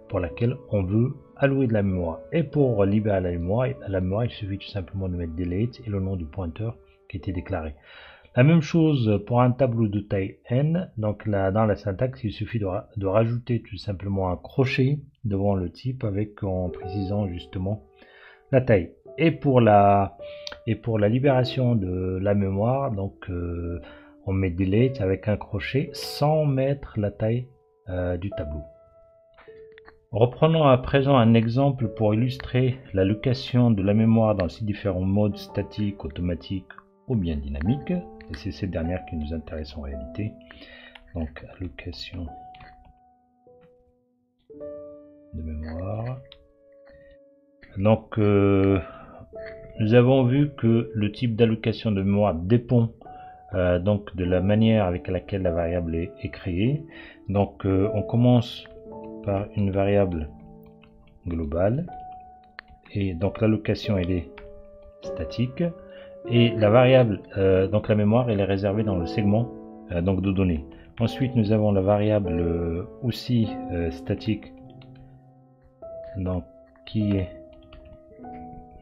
pour laquelle on veut allouer de la mémoire. Et pour libérer la mémoire, il suffit tout simplement de mettre delete et le nom du pointeur qui était déclaré. La même chose pour un tableau de taille n. Donc là, dans la syntaxe, il suffit de rajouter tout simplement un crochet devant le type en précisant justement la taille. Et pour la libération de la mémoire, donc on met delete avec un crochet sans mettre la taille du tableau. Reprenons à présent un exemple pour illustrer l'allocation de la mémoire dans ces différents modes statique, automatique ou bien dynamique. Et c'est cette dernière qui nous intéresse en réalité. Donc allocation de mémoire. Donc nous avons vu que le type d'allocation de mémoire dépend donc de la manière avec laquelle la variable est créée. Donc on commence par une variable globale et donc l'allocation elle est statique et la variable donc la mémoire elle est réservée dans le segment donc de données. Ensuite nous avons la variable aussi statique donc qui est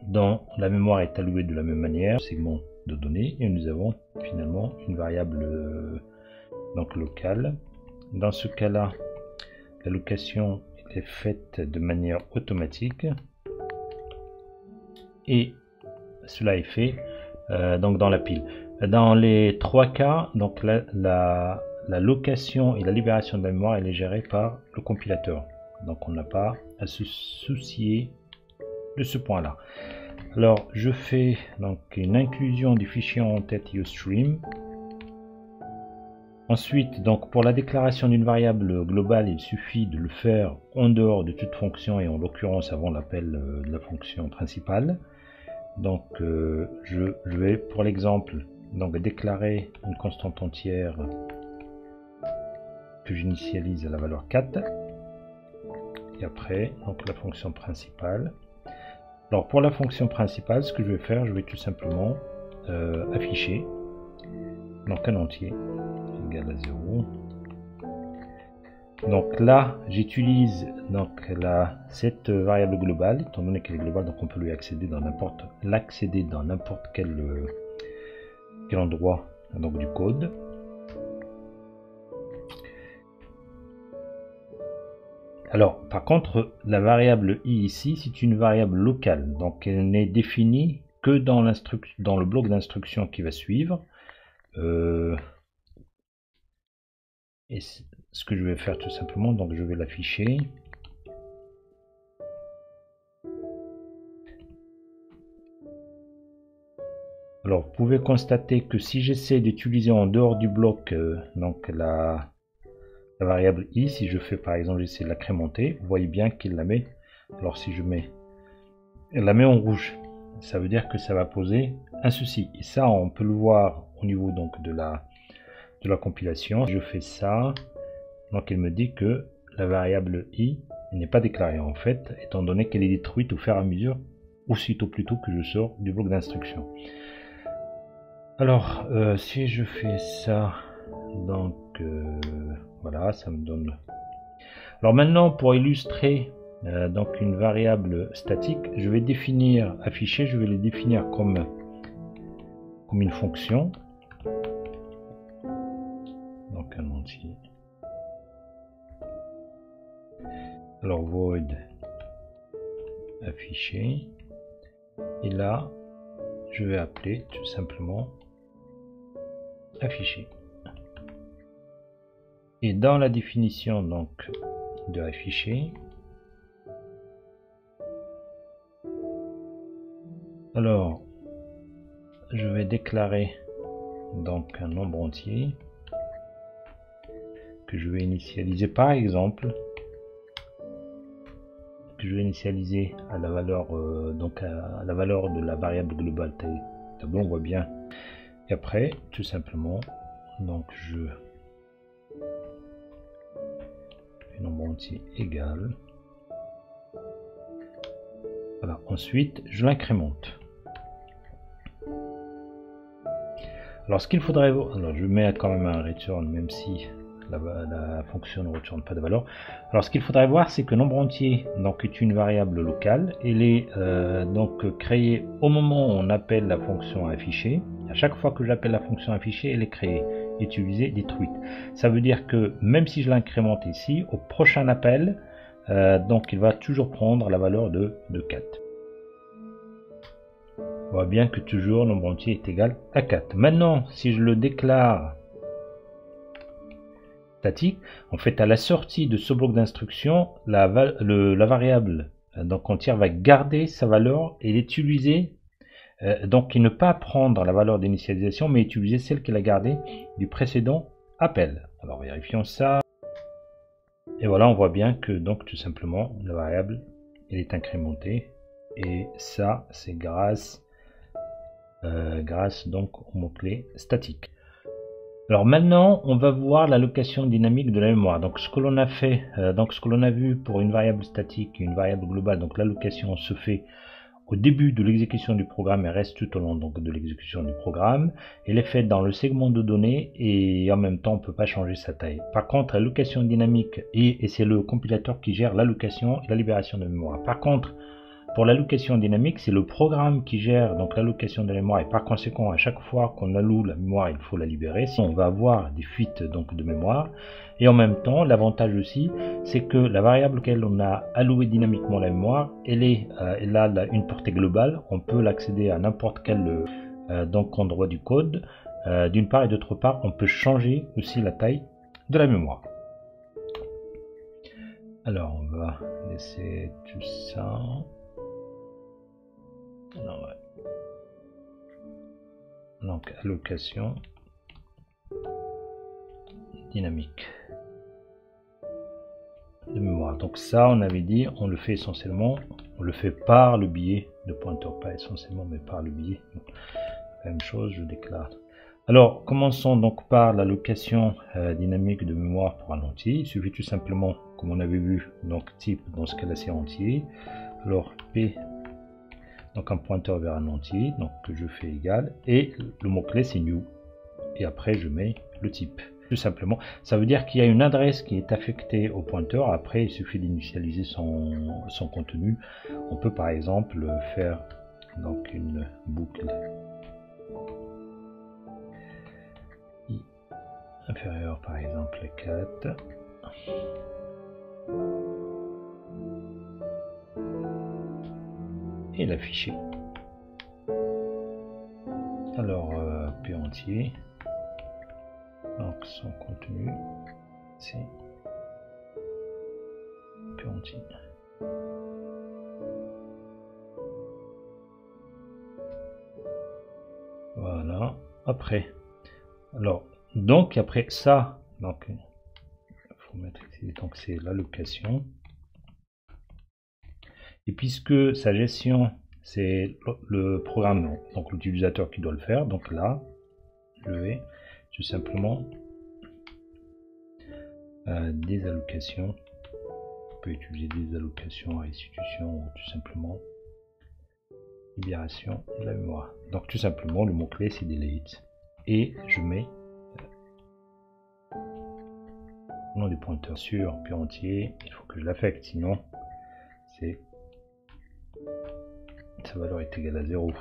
dans la mémoire est allouée de la même manière segment de données et nous avons finalement une variable donc locale. Dans ce cas là l'allocation est faite de manière automatique et cela est fait donc dans la pile. Dans les trois cas, donc la location et la libération de la mémoire elle est gérée par le compilateur. Donc on n'a pas à se soucier de ce point là. Alors je fais donc une inclusion du fichier en tête IOStream. Ensuite, donc pour la déclaration d'une variable globale, il suffit de le faire en dehors de toute fonction et en l'occurrence avant l'appel de la fonction principale. Donc je vais pour l'exemple donc déclarer une constante entière que j'initialise à la valeur 4 et après donc la fonction principale. Alors pour la fonction principale, ce que je vais faire, je vais tout simplement afficher donc un entier égal à 0. Donc là j'utilise donc cette variable globale, étant donné qu'elle est globale, donc on peut lui accéder dans n'importe quel endroit donc du code. Alors par contre la variable i ici c'est une variable locale, donc elle n'est définie que dans le bloc d'instruction qui va suivre. Et ce que je vais faire tout simplement, donc je vais l'afficher. Alors vous pouvez constater que si j'essaie d'utiliser en dehors du bloc donc la variable i, si je fais par exemple j'essaie de l'incrémenter, vous voyez bien qu'il la met. Alors si je mets, elle la met en rouge, ça veut dire que ça va poser un souci. Et ça on peut le voir au niveau donc de la compilation. Je fais ça, donc il me dit que la variable i n'est pas déclarée en fait, étant donné qu'elle est détruite au fur et à mesure, aussitôt plutôt que je sors du bloc d'instruction. Alors si je fais ça, donc voilà, ça me donne. Alors maintenant pour illustrer donc une variable statique, je vais définir afficher, je vais le définir comme une fonction, donc un entier. Alors void afficher, et là je vais appeler tout simplement afficher. Et dans la définition donc de afficher, alors je vais déclarer donc un nombre entier que je vais initialiser par exemple, que je vais initialiser à la valeur donc à la valeur de la variable globale tableau, on voit bien. Et après tout simplement donc je fais nombre entier égal. Voilà, ensuite je l'incrémente. Alors ce qu'il faudrait, alors je mets quand même un return même si la fonction ne retourne pas de valeur. Alors ce qu'il faudrait voir, c'est que nombre entier donc est une variable locale. Elle est donc créée au moment où on appelle la fonction affichée. À chaque fois que j'appelle la fonction affichée, elle est créée, utilisée, détruite. Ça veut dire que même si je l'incrémente ici, au prochain appel, donc il va toujours prendre la valeur de 4. On voit bien que toujours nombre entier est égal à 4. Maintenant, si je le déclare statique, en fait à la sortie de ce bloc d'instruction, la variable donc entière va garder sa valeur et l'utiliser, donc ne pas prendre la valeur d'initialisation, mais utiliser celle qu'elle a gardée du précédent appel. Alors vérifions ça. Et voilà, on voit bien que donc tout simplement la variable elle est incrémentée. Et ça, c'est grâce donc au mot-clé statique. Alors maintenant, on va voir l'allocation dynamique de la mémoire. Donc ce que l'on a fait, donc ce que l'on a vu pour une variable statique et une variable globale, donc l'allocation se fait au début de l'exécution du programme et reste tout au long donc, de l'exécution du programme. Elle est faite dans le segment de données et en même temps on ne peut pas changer sa taille. Par contre, l'allocation dynamique, et c'est le compilateur qui gère l'allocation et la libération de mémoire. Par contre, pour l'allocation dynamique, c'est le programme qui gère donc l'allocation de la mémoire et par conséquent, à chaque fois qu'on alloue la mémoire, il faut la libérer. Sinon, on va avoir des fuites donc de mémoire. Et en même temps, l'avantage aussi, c'est que la variable auquel on a alloué dynamiquement la mémoire, elle a une portée globale. On peut l'accéder à n'importe quel donc endroit du code. D'une part et d'autre part, on peut changer aussi la taille de la mémoire. Alors, on va laisser tout ça. Donc allocation dynamique de mémoire. Donc ça, on avait dit, on le fait essentiellement, on le fait par le biais de pointeur, pas essentiellement, mais par le biais. Donc, la même chose, je déclare. Alors, commençons donc par l'allocation dynamique de mémoire pour un entier. Il suffit tout simplement, comme on avait vu, donc type, dans ce cas-là c'est entier. Alors P, donc un pointeur vers un entier, donc que je fais égal, et le mot-clé c'est new. Et après je mets le type. Tout simplement, ça veut dire qu'il y a une adresse qui est affectée au pointeur. Après, il suffit d'initialiser son contenu. On peut par exemple faire donc une boucle i inférieure par exemple à 4. Et l'afficher. Alors P entier, donc son contenu c'est P entier. Voilà. Après, alors donc après ça, donc il faut mettre ici, donc c'est l'allocation. Et puisque sa gestion, c'est le programme, donc l'utilisateur qui doit le faire, donc là, je vais tout simplement des allocations. On peut utiliser des allocations à restitution ou tout simplement libération de la mémoire. Donc tout simplement, le mot-clé c'est delete. Et je mets nom du pointeur sur P entier. Il faut que je l'affecte, sinon c'est sa valeur est égale à 0.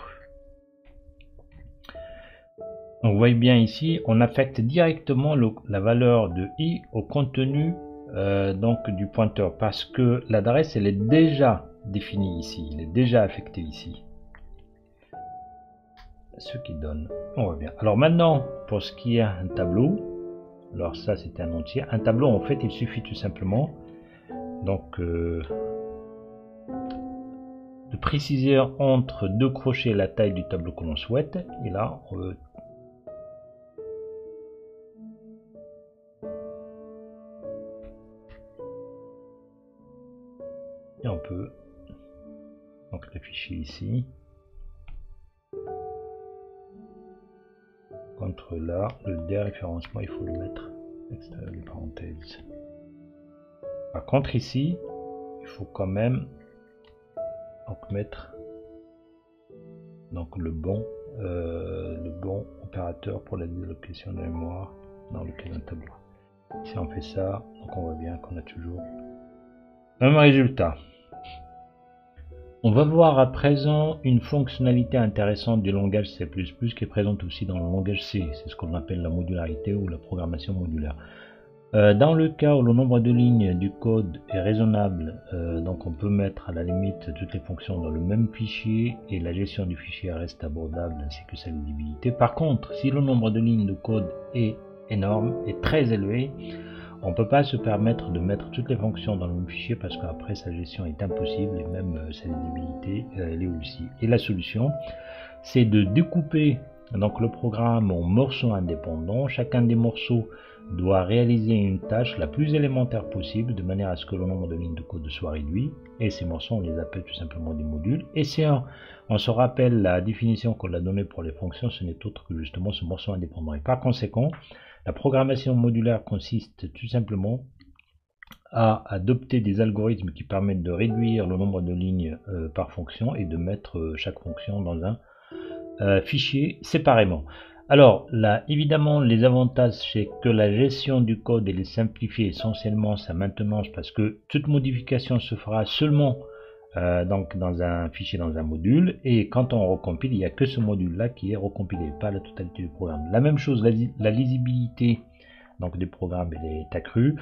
Donc vous voyez bien ici, on affecte directement la valeur de i au contenu donc du pointeur, parce que l'adresse elle est déjà définie ici, elle est déjà affectée ici. Ce qui donne, on voit bien. Alors maintenant, pour ce qui est un tableau, alors ça c'était un entier. Un tableau, en fait, il suffit tout simplement donc de préciser entre deux crochets la taille du tableau que l'on souhaite. Et là, et on peut donc l'afficher ici. Contre là, le déréférencement, il faut le mettre à l'extérieur des parenthèses. Par contre ici, il faut quand même donc mettre donc le bon opérateur pour la délocation de la mémoire dans le cas d'un tableau. Si on fait ça, donc on voit bien qu'on a toujours le même résultat. On va voir à présent une fonctionnalité intéressante du langage C++ qui est présente aussi dans le langage C. C'est ce qu'on appelle la modularité ou la programmation modulaire. Dans le cas où le nombre de lignes du code est raisonnable, donc on peut mettre à la limite toutes les fonctions dans le même fichier et la gestion du fichier reste abordable ainsi que sa lisibilité. Par contre, si le nombre de lignes de code est énorme et très élevé, on ne peut pas se permettre de mettre toutes les fonctions dans le même fichier parce qu'après sa gestion est impossible et même sa lisibilité elle est aussi. Et la solution, c'est de découper donc le programme en morceaux indépendants. Chacun des morceaux doit réaliser une tâche la plus élémentaire possible de manière à ce que le nombre de lignes de code soit réduit. Et ces morceaux, on les appelle tout simplement des modules. Et si on se rappelle la définition qu'on a donnée pour les fonctions, ce n'est autre que justement ce morceau indépendant. Et par conséquent, la programmation modulaire consiste tout simplement à adopter des algorithmes qui permettent de réduire le nombre de lignes par fonction et de mettre chaque fonction dans un fichier séparément. Alors là, évidemment, les avantages, c'est que la gestion du code elle est simplifiée essentiellement sa maintenance parce que toute modification se fera seulement donc dans un fichier, dans un module, et quand on recompile, il n'y a que ce module là qui est recompilé, pas la totalité du programme. La même chose, la lisibilité donc des programmes elle est accrue,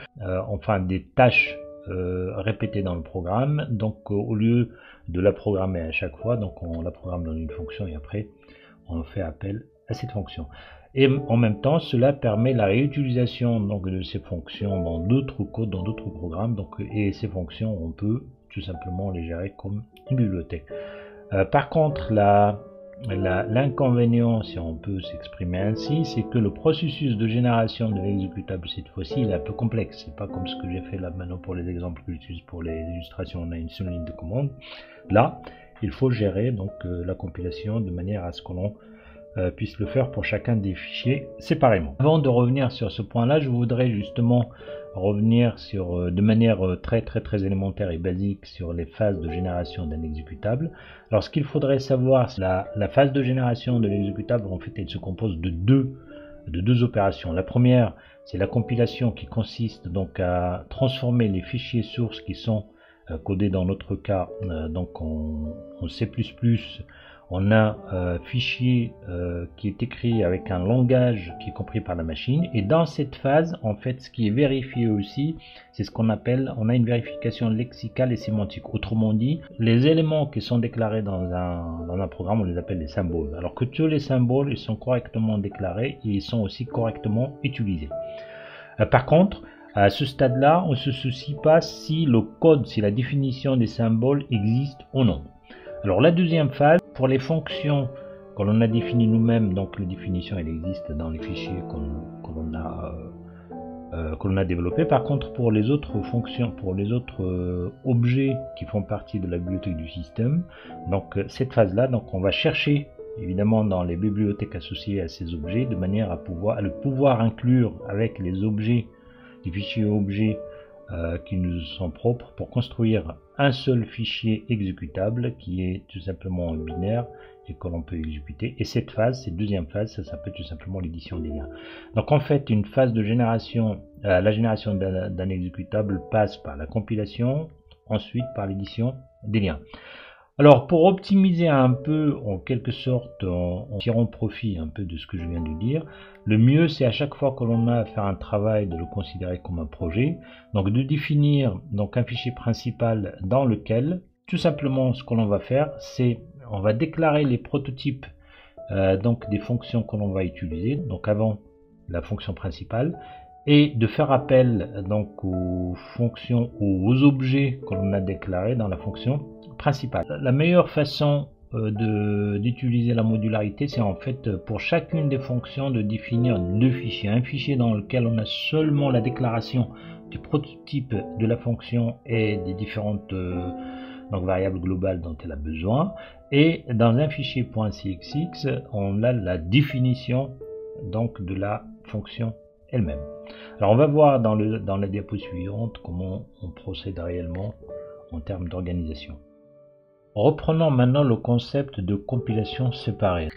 enfin des tâches répétées dans le programme, donc au lieu de la programmer à chaque fois, donc on la programme dans une fonction et après on fait appel à cette fonction. Et en même temps, cela permet la réutilisation donc de ces fonctions dans d'autres codes, dans d'autres programmes, donc, et ces fonctions on peut tout simplement les gérer comme une bibliothèque. Par contre, l'inconvénient, si on peut s'exprimer ainsi, c'est que le processus de génération de l'exécutable cette fois-ci il est un peu complexe. C'est pas comme ce que j'ai fait là maintenant pour les exemples que j'utilise pour les illustrations, on a une seule ligne de commande. Là, il faut gérer donc la compilation de manière à ce que l'on puisse le faire pour chacun des fichiers séparément. Avant de revenir sur ce point-là, je voudrais justement revenir sur, de manière très élémentaire et basique sur les phases de génération d'un exécutable. Alors ce qu'il faudrait savoir, c'est la phase de génération de l'exécutable, en fait elle se compose de deux opérations. La première, c'est la compilation qui consiste donc à transformer les fichiers sources qui sont codés dans notre cas donc en C++. On a un fichier qui est écrit avec un langage qui est compris par la machine, et dans cette phase, en fait, ce qui est vérifié aussi, c'est ce qu'on appelle, on a une vérification lexicale et sémantique. Autrement dit, les éléments qui sont déclarés dans un programme, on les appelle les symboles. Alors que tous les symboles, ils sont correctement déclarés et ils sont aussi correctement utilisés. Par contre, à ce stade-là, on ne se soucie pas si le code, si la définition des symboles existe ou non. Alors la deuxième phase, pour les fonctions que l'on a définies nous-mêmes, donc la définition elle existe dans les fichiers que l'on a développés. Par contre, pour les autres fonctions, pour les autres objets qui font partie de la bibliothèque du système, donc cette phase-là, donc on va chercher évidemment dans les bibliothèques associées à ces objets de manière à pouvoir inclure avec les objets, les fichiers objets qui nous sont propres pour construire un seul fichier exécutable qui est tout simplement binaire et que l'on peut exécuter. Et cette phase, cette deuxième phase, ça s'appelle tout simplement l'édition des liens. Donc en fait, une phase de génération, la génération d'un exécutable passe par la compilation, ensuite par l'édition des liens. Alors pour optimiser un peu, en quelque sorte, en tirant profit un peu de ce que je viens de dire, le mieux c'est à chaque fois que l'on a à faire un travail de le considérer comme un projet, donc de définir donc un fichier principal dans lequel, tout simplement ce que l'on va faire, c'est on va déclarer les prototypes donc des fonctions que l'on va utiliser, donc avant la fonction principale, et de faire appel donc aux fonctions ou aux objets que l'on a déclarés dans la fonction principale. La meilleure façon d'utiliser la modularité, c'est en fait pour chacune des fonctions de définir deux fichiers. Un fichier dans lequel on a seulement la déclaration du prototype de la fonction et des différentes donc variables globales dont elle a besoin, et dans un fichier .cxx on a la définition donc de la fonction elle-même. Alors on va voir dans la diapo suivante comment on procède réellement en termes d'organisation. Reprenons maintenant le concept de compilation séparée.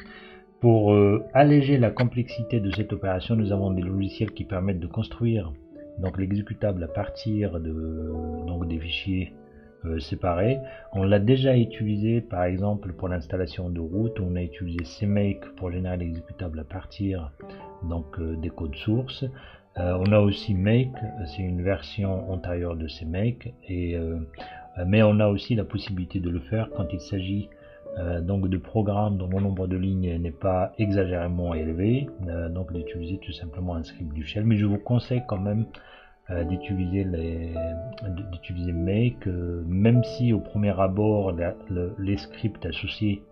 Pour alléger la complexité de cette opération, nous avons des logiciels qui permettent de construire donc l'exécutable à partir donc des fichiers séparés. On l'a déjà utilisé par exemple pour l'installation de route, on a utilisé CMake pour générer l'exécutable à partir donc des codes sources. On a aussi Make, c'est une version antérieure de CMake, mais on a aussi la possibilité de le faire quand il s'agit donc de programmes dont le nombre de lignes n'est pas exagérément élevé, donc d'utiliser tout simplement un script du shell. Mais je vous conseille quand même d'utiliser Make, même si au premier abord les scripts associés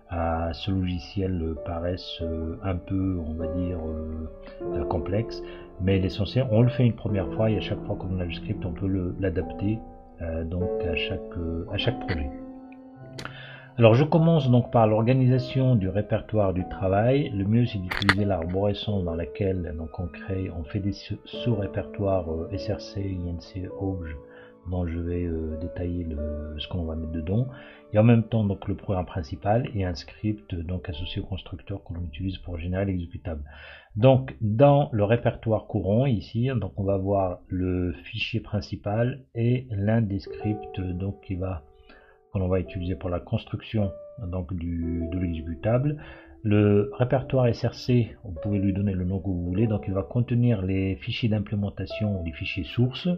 à ce logiciel paraissent un peu, on va dire, complexes, mais l'essentiel, on le fait une première fois et à chaque fois qu'on a le script, on peut l'adapter donc à chaque projet. Alors je commence donc par l'organisation du répertoire du travail. Le mieux c'est d'utiliser l'arborescence dans laquelle donc on fait des sous-répertoires SRC, INC, Obj, dont je vais détailler ce qu'on va mettre dedans, et en même temps donc le programme principal et un script donc associé au constructeur que l'on utilise pour générer l'exécutable. Donc dans le répertoire courant ici, donc on va voir le fichier principal et l'un des scripts donc que l'on va utiliser pour la construction donc de l'exécutable. Le répertoire SRC, vous pouvez lui donner le nom que vous voulez, donc il va contenir les fichiers d'implémentation ou les fichiers sources,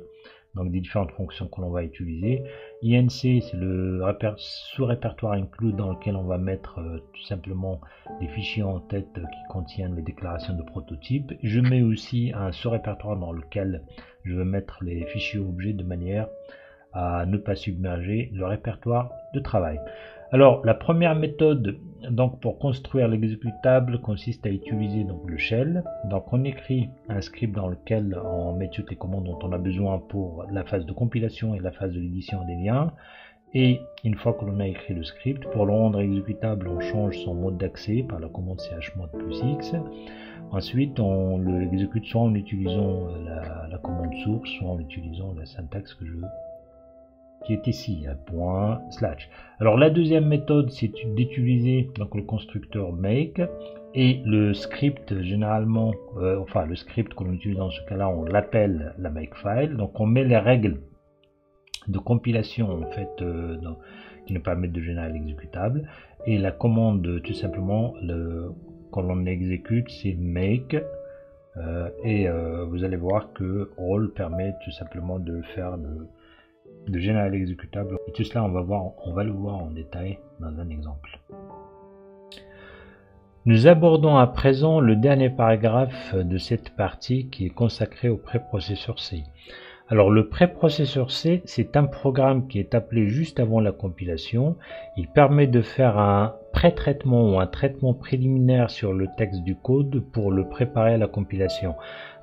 donc des différentes fonctions que l'on va utiliser. INC, c'est le sous-répertoire inclus dans lequel on va mettre tout simplement des fichiers en tête qui contiennent les déclarations de prototype. Je mets aussi un sous-répertoire dans lequel je vais mettre les fichiers objets de manière à ne pas submerger le répertoire de travail. Alors la première méthode donc pour construire l'exécutable consiste à utiliser donc le shell. Donc on écrit un script dans lequel on met toutes les commandes dont on a besoin pour la phase de compilation et la phase de l'édition des liens. Et une fois que l'on a écrit le script, pour le rendre exécutable, on change son mode d'accès par la commande chmod +x. Ensuite, on l'exécute soit en utilisant la commande source, soit en utilisant la syntaxe qui est ici, /. Alors la deuxième méthode, c'est d'utiliser donc le constructeur make et le script généralement, enfin le script que l'on utilise dans ce cas-là, on l'appelle la makefile. Donc on met les règles de compilation en fait qui nous permettent de générer l'exécutable, et la commande tout simplement quand l'on exécute c'est make vous allez voir que all permet tout simplement de faire de générer l'exécutable, et tout cela on va le voir en détail dans un exemple. Nous abordons à présent le dernier paragraphe de cette partie qui est consacré au préprocesseur C. Alors le préprocesseur C, c'est un programme qui est appelé juste avant la compilation. Il permet de faire un pré-traitement ou un traitement préliminaire sur le texte du code pour le préparer à la compilation.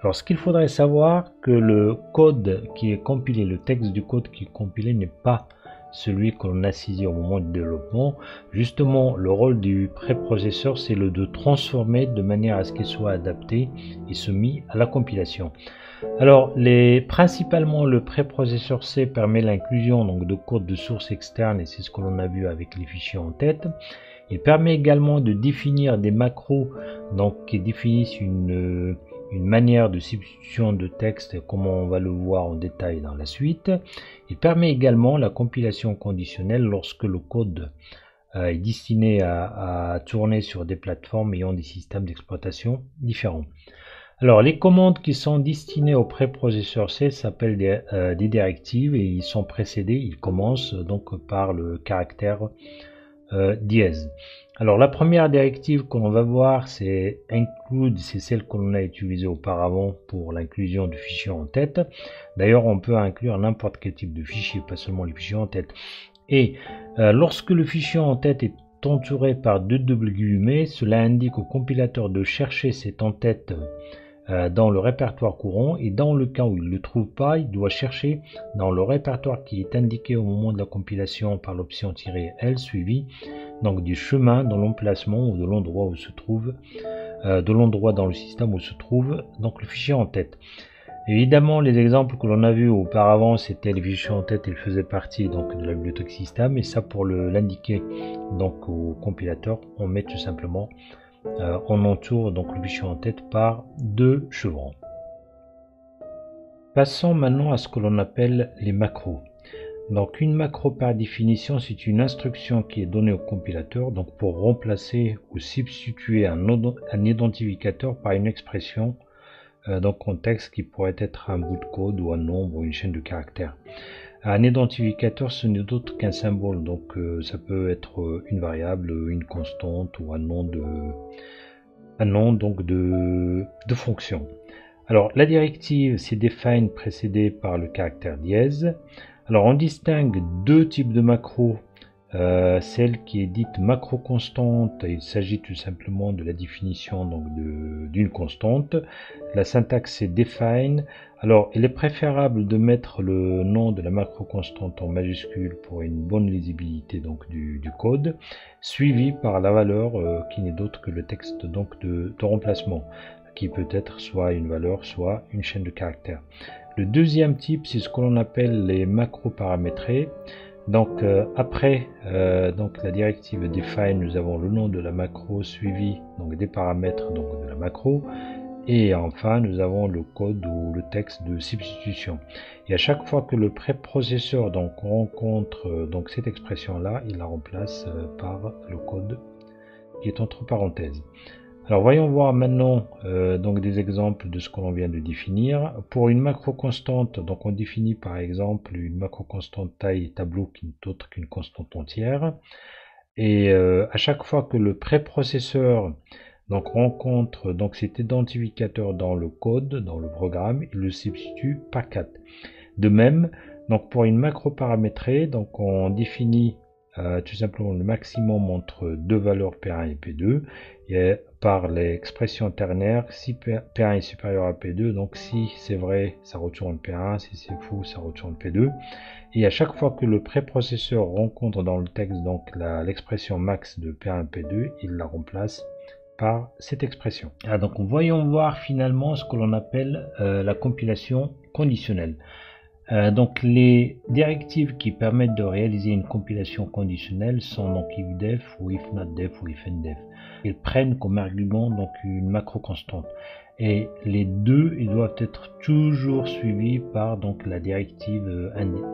Alors ce qu'il faudrait savoir, que le code qui est compilé, le texte du code qui est compilé n'est pas celui qu'on a saisi au moment du développement. Justement, le rôle du préprocesseur, c'est de transformer de manière à ce qu'il soit adapté et soumis à la compilation. Alors, principalement, le préprocesseur C permet l'inclusion donc de code de source externe, et c'est ce que l'on a vu avec les fichiers en tête. Il permet également de définir des macros donc qui définissent une manière de substitution de texte, comme on va le voir en détail dans la suite. Il permet également la compilation conditionnelle lorsque le code est destiné à tourner sur des plateformes ayant des systèmes d'exploitation différents. Alors les commandes qui sont destinées au préprocesseur C s'appellent des directives, et ils sont précédés, ils commencent donc par le caractère dièse. Alors la première directive qu'on va voir, c'est include, c'est celle qu'on a utilisée auparavant pour l'inclusion de fichiers en tête. D'ailleurs, on peut inclure n'importe quel type de fichier, pas seulement les fichiers en tête. Et lorsque le fichier en tête est entouré par deux doubles guillemets, cela indique au compilateur de chercher cet en-tête dans le répertoire courant, et dans le cas où il ne le trouve pas, il doit chercher dans le répertoire qui est indiqué au moment de la compilation par l'option "-l" suivi donc du chemin dans l'emplacement ou de l'endroit où se trouve de l'endroit dans le système où se trouve donc le fichier en tête. Évidemment, les exemples que l'on a vus auparavant, c'était les fichiers en tête, ils faisaient partie donc de la bibliothèque système, et ça, pour l'indiquer donc au compilateur, on met tout simplement on entoure donc le fichier en tête par deux chevrons. Passons maintenant à ce que l'on appelle les macros. Donc une macro par définition, c'est une instruction qui est donnée au compilateur donc pour remplacer ou substituer un identificateur par une expression donc en texte qui pourrait être un bout de code ou un nombre ou une chaîne de caractères. Un identificateur, ce n'est d'autre qu'un symbole, donc ça peut être une variable, une constante ou un nom donc de fonction. Alors la directive, c'est define précédée par le caractère dièse. Alors on distingue deux types de macros. Celle qui est dite macro constante, il s'agit tout simplement de la définition donc d'une constante. La syntaxe c'est define. Alors il est préférable de mettre le nom de la macro constante en majuscule pour une bonne lisibilité donc du code, suivi par la valeur qui n'est d'autre que le texte donc de remplacement, qui peut être soit une valeur, soit une chaîne de caractères. Le deuxième type, c'est ce que l'on appelle les macros paramétrés. Donc après donc la directive define, nous avons le nom de la macro suivi donc des paramètres donc de la macro, et enfin nous avons le code ou le texte de substitution. Et à chaque fois que le préprocesseur donc rencontre donc cette expression là, il la remplace par le code qui est entre parenthèses. Alors voyons voir maintenant donc des exemples de ce que l'on vient de définir. Pour une macro constante, donc on définit par exemple une macro constante taille tableau qui n'est autre qu'une constante entière. Et à chaque fois que le préprocesseur donc rencontre donc cet identificateur dans le code, dans le programme, il le substitue par 4. De même, donc pour une macro paramétrée, donc on définit tout simplement le maximum entre deux valeurs P1 et P2, et par l'expression ternaire, si P1 est supérieur à P2, donc si c'est vrai, ça retourne P1, si c'est faux, ça retourne P2. Et à chaque fois que le préprocesseur rencontre dans le texte donc l'expression max de P1 et P2, il la remplace par cette expression. Donc voyons voir finalement ce que l'on appelle la compilation conditionnelle. Donc les directives qui permettent de réaliser une compilation conditionnelle sont donc ifdef ou ifnotdef ou ifndef. Ils prennent comme argument donc une macro constante, et les deux ils doivent être toujours suivis par donc la directive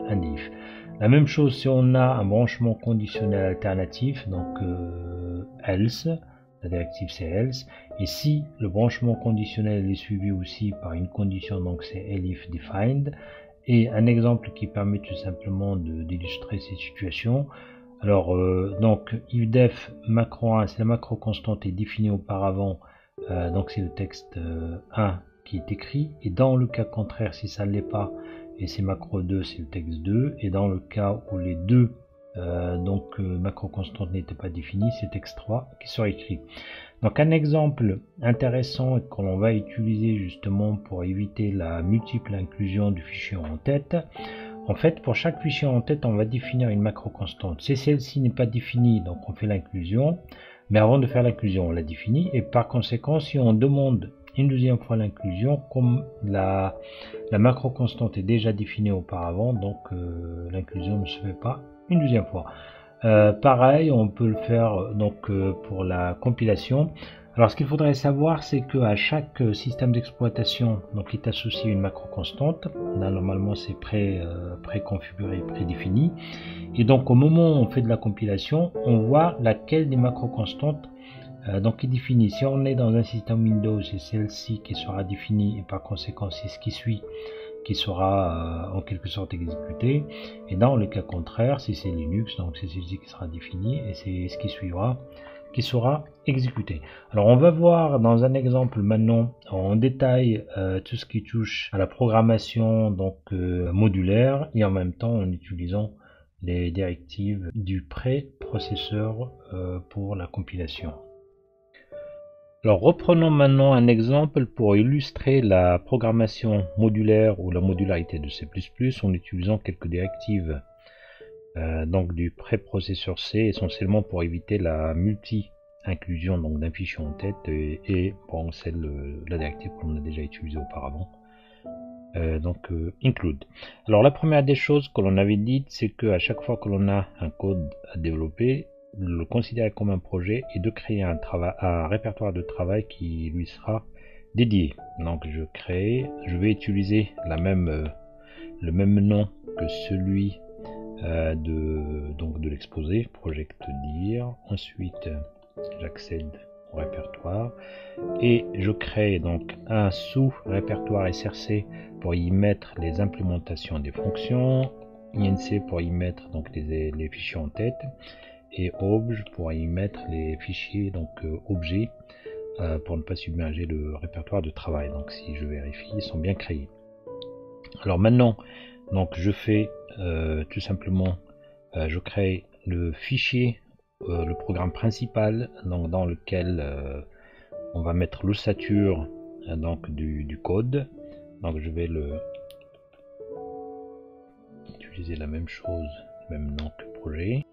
indif. La même chose si on a un branchement conditionnel alternatif, donc else, la directive c'est else, et si le branchement conditionnel est suivi aussi par une condition, donc c'est elif defined. Et un exemple qui permet tout simplement d'illustrer ces situations. Alors donc ifdef macro 1, c'est la macro constante est définie auparavant, donc c'est le texte 1 qui est écrit, et dans le cas contraire si ça ne l'est pas et c'est macro 2, c'est le texte 2, et dans le cas où les deux macro constante n'était pas définie, c'est texte 3 qui sera écrit. Donc un exemple intéressant que l'on va utiliser justement pour éviter la multiple inclusion du fichier en tête. En fait, pour chaque fichier en tête, on va définir une macro constante. Si celle-ci n'est pas définie, donc on fait l'inclusion, mais avant de faire l'inclusion, on la définit, et par conséquent, si on demande une deuxième fois l'inclusion, comme la macro constante est déjà définie auparavant, donc l'inclusion ne se fait pas une deuxième fois. Pareil, on peut le faire donc pour la compilation. Alors ce qu'il faudrait savoir, c'est qu'à chaque système d'exploitation donc est associé une macro constante. Là, normalement c'est préconfiguré, prédéfini. Et donc au moment où on fait de la compilation, on voit laquelle des macro constantes donc est définie. Si on est dans un système Windows, c'est celle-ci qui sera définie, et par conséquent c'est ce qui suit qui sera en quelque sorte exécuté, et dans le cas contraire, si c'est Linux, donc c'est celui qui sera défini et c'est ce qui suivra qui sera exécuté. Alors on va voir dans un exemple maintenant en détail tout ce qui touche à la programmation donc modulaire, et en même temps en utilisant les directives du préprocesseur pour la compilation. Alors reprenons maintenant un exemple pour illustrer la programmation modulaire ou la modularité de C++ en utilisant quelques directives donc du préprocesseur C, essentiellement pour éviter la multi-inclusion donc d'un fichier en tête et bon, la directive qu'on a déjà utilisée auparavant. Include. Alors la première des choses que l'on avait dites, c'est que à chaque fois que l'on a un code à développer, le considérer comme un projet et de créer un répertoire de travail qui lui sera dédié. Donc je vais utiliser le même nom que celui de l'exposé, project dir. Ensuite j'accède au répertoire et je crée donc un sous-répertoire src pour y mettre les implémentations des fonctions, inc pour y mettre donc les fichiers en tête, et obj pour y mettre les fichiers donc objets pour ne pas submerger le répertoire de travail. Donc si je vérifie, ils sont bien créés. Alors maintenant donc je fais tout simplement je crée le fichier le programme principal donc dans lequel on va mettre l'ossature donc du code. Donc je vais utiliser la même chose, même nom que projet.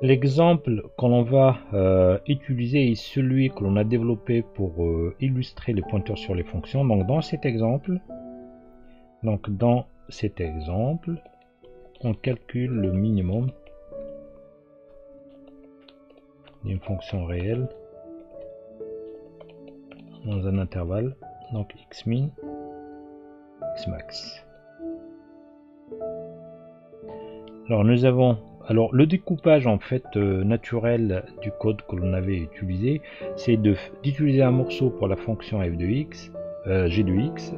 L'exemple que l'on va utiliser est celui que l'on a développé pour illustrer les pointeurs sur les fonctions. Donc dans cet exemple, on calcule le minimum d'une fonction réelle dans un intervalle, donc xmin, xmax. Alors nous avons le découpage en fait naturel du code que l'on avait utilisé, c'est d'utiliser un morceau pour la fonction f de x, g de x,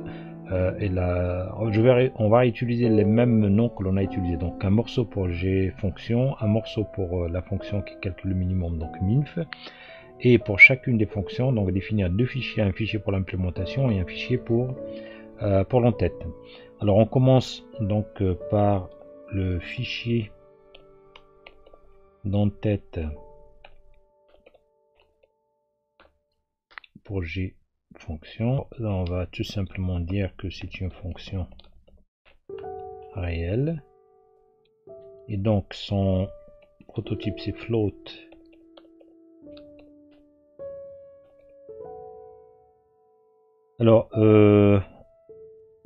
et là on va utiliser les mêmes noms que l'on a utilisé, donc un morceau pour g fonction, un morceau pour la fonction qui calcule le minimum, donc minf, et pour chacune des fonctions donc définir deux fichiers, un fichier pour l'implémentation et un fichier pour l'entête. Alors on commence donc par le fichier d'entête pour g fonction. Là on va tout simplement dire que c'est une fonction réelle et donc son prototype c'est float Alors,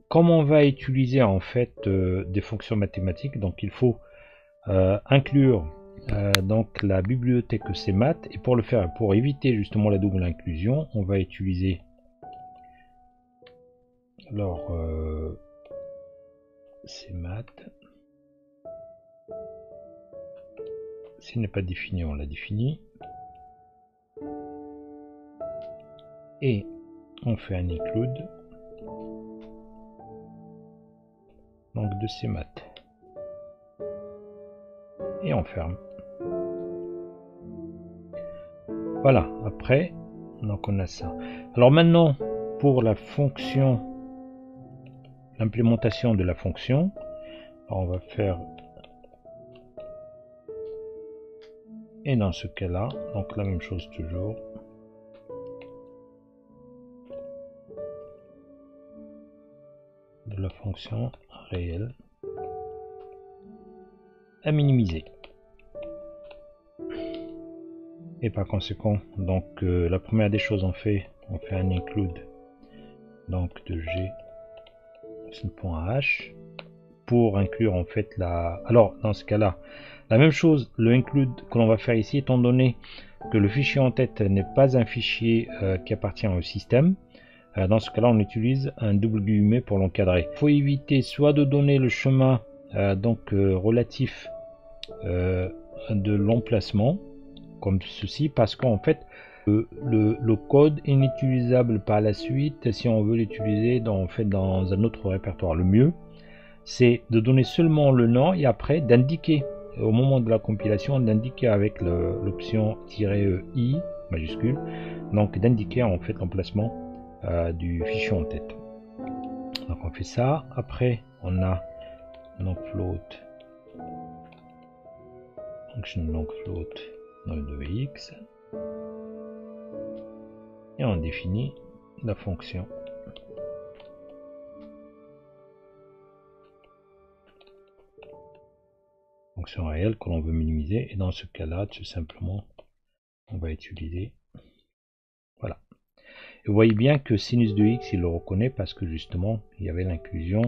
comme on va utiliser en fait des fonctions mathématiques, donc il faut inclure donc la bibliothèque cmat, et pour le faire, pour éviter justement la double inclusion, on va utiliser cmat. S'il n'est pas défini, on l'a défini, et on fait un include donc de cmat et on ferme. Voilà, après donc on a ça. Alors maintenant pour la fonction, l'implémentation de la fonction, on va faire, et dans ce cas là donc la même chose toujours, de la fonction réelle à minimiser, et par conséquent donc la première des choses on fait un include donc de g.h pour inclure en fait alors dans ce cas là la même chose, le include que l'on va faire ici, étant donné que le fichier en tête n'est pas un fichier qui appartient au système. Dans ce cas-là, on utilise un double guillemet pour l'encadrer. Il faut éviter soit de donner le chemin relatif de l'emplacement, comme ceci, parce qu'en fait, Le code est inutilisable par la suite si on veut l'utiliser dans un autre répertoire. Le mieux, c'est de donner seulement le nom et après d'indiquer, au moment de la compilation, d'indiquer avec l'option "-i" majuscule, donc d'indiquer en fait l'emplacement du fichier en tête. Donc on fait ça. Après, on a donc float function donc float de x et on définit la fonction réelle que l'on veut minimiser, et dans ce cas là tout simplement on va utiliser, voilà. Et vous voyez bien que sinus de x il le reconnaît parce que justement il y avait l'inclusion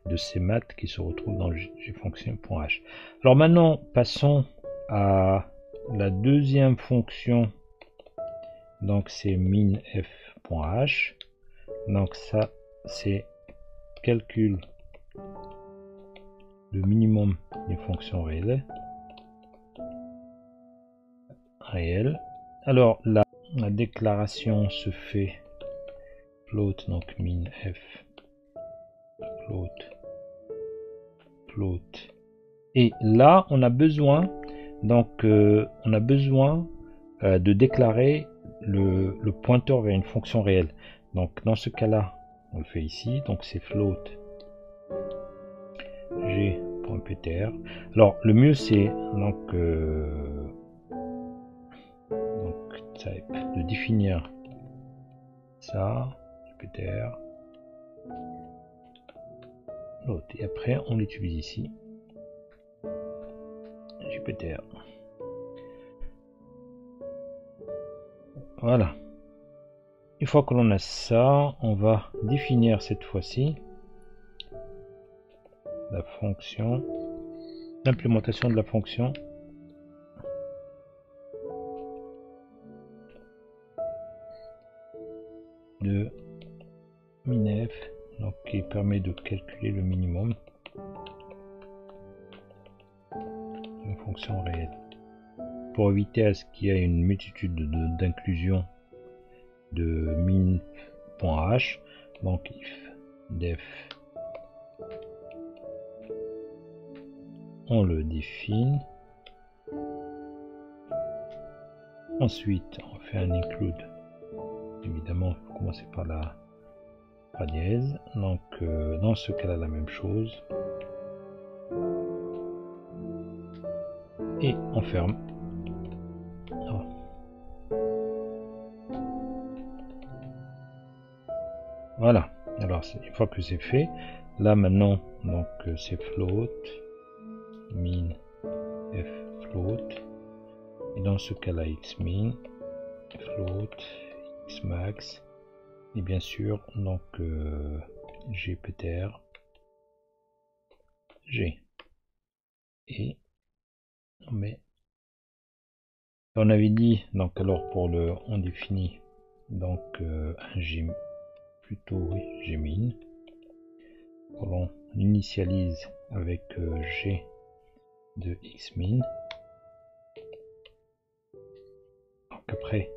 de ces maths qui se retrouvent dans le gfunction.h. Alors maintenant passons à la deuxième fonction, donc c'est minf.h. donc ça c'est calcul le minimum d'une fonction réelle. Alors la déclaration se fait float, donc minf float, et là on a besoin de déclarer le pointeur vers une fonction réelle. Donc dans ce cas là on le fait ici, donc c'est float g.ptr. alors le mieux c'est donc type de définir ça ptr float, et après on l'utilise ici Jupyter. Voilà. Une fois que l'on a ça, on va définir cette fois-ci la fonction, l'implémentation de la fonction de minf, donc qui permet de calculer le minimum d'une fonction réelle. Pour éviter à ce qu'il y ait une multitude d'inclusions de min.h, donc if def, on le définit, ensuite on fait un include, évidemment il faut commencer par la dièse, donc dans ce cas là la même chose, et on ferme. Voilà, alors une fois que c'est fait, là maintenant donc c'est float min f float, et dans ce cas là xmin float xmax, et bien sûr donc gptr g, et on avait dit donc alors pour le on définit donc un g plutôt gmin, on initialise avec g de xmin. Donc après,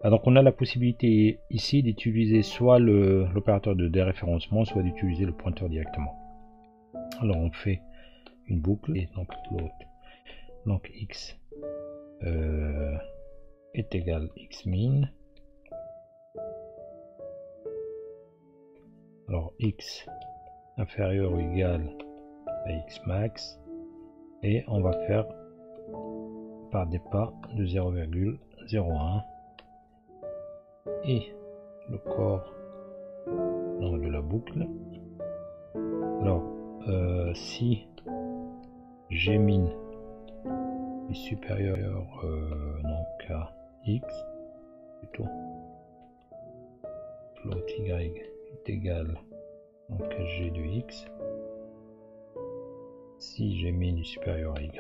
donc on a la possibilité ici d'utiliser soit l'opérateur de déréférencement, soit d'utiliser le pointeur directement. Alors on fait une boucle, et donc float donc x est égal xmin, alors x inférieur ou égal à xmax, et on va faire par des pas de 0,01, et le corps de la boucle. Alors si gmin est supérieur donc à x, plutôt float y est égal donc à g de x, si gmin est supérieur à y,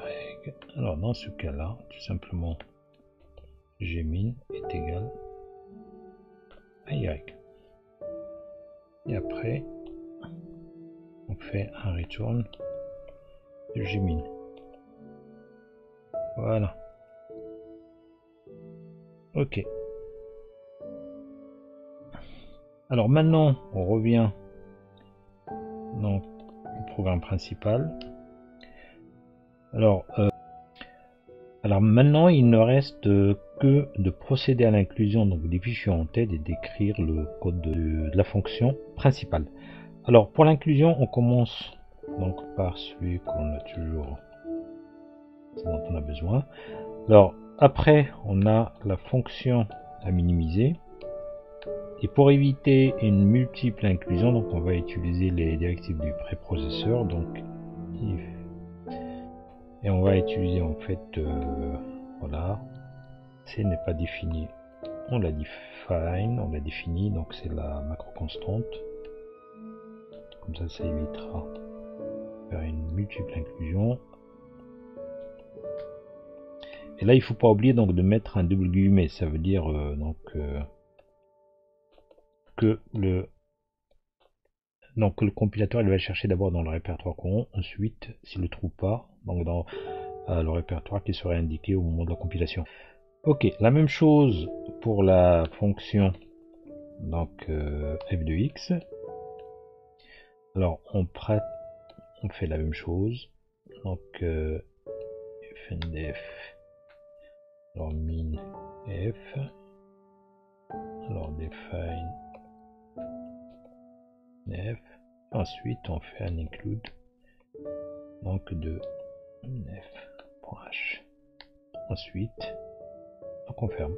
alors dans ce cas là tout simplement gmin est égal à y, et après on fait un return de gmin. Voilà. Ok. Alors maintenant, on revient donc au programme principal. Alors maintenant, il ne reste que de procéder à l'inclusion donc des fichiers en tête et d'écrire le code de la fonction principale. Alors pour l'inclusion, on commence donc par celui qu'on a toujours, dont on a besoin. Alors après, on a la fonction à minimiser. Et pour éviter une multiple inclusion, donc on va utiliser les directives du préprocesseur, donc if, et on va utiliser en fait voilà, c n'est pas défini, on l'a défini, donc c'est la macro constante, comme ça évitera de faire une multiple inclusion. Et là il faut pas oublier donc de mettre un double guillemet, ça veut dire que le compilateur il va chercher d'abord dans le répertoire courant, ensuite s'il ne le trouve pas, donc dans le répertoire qui serait indiqué au moment de la compilation. Ok, la même chose pour la fonction donc f de x. Alors on fait la même chose, donc fndf, alors min f, alors define f, ensuite on fait un include donc de f.h, ensuite on confirme.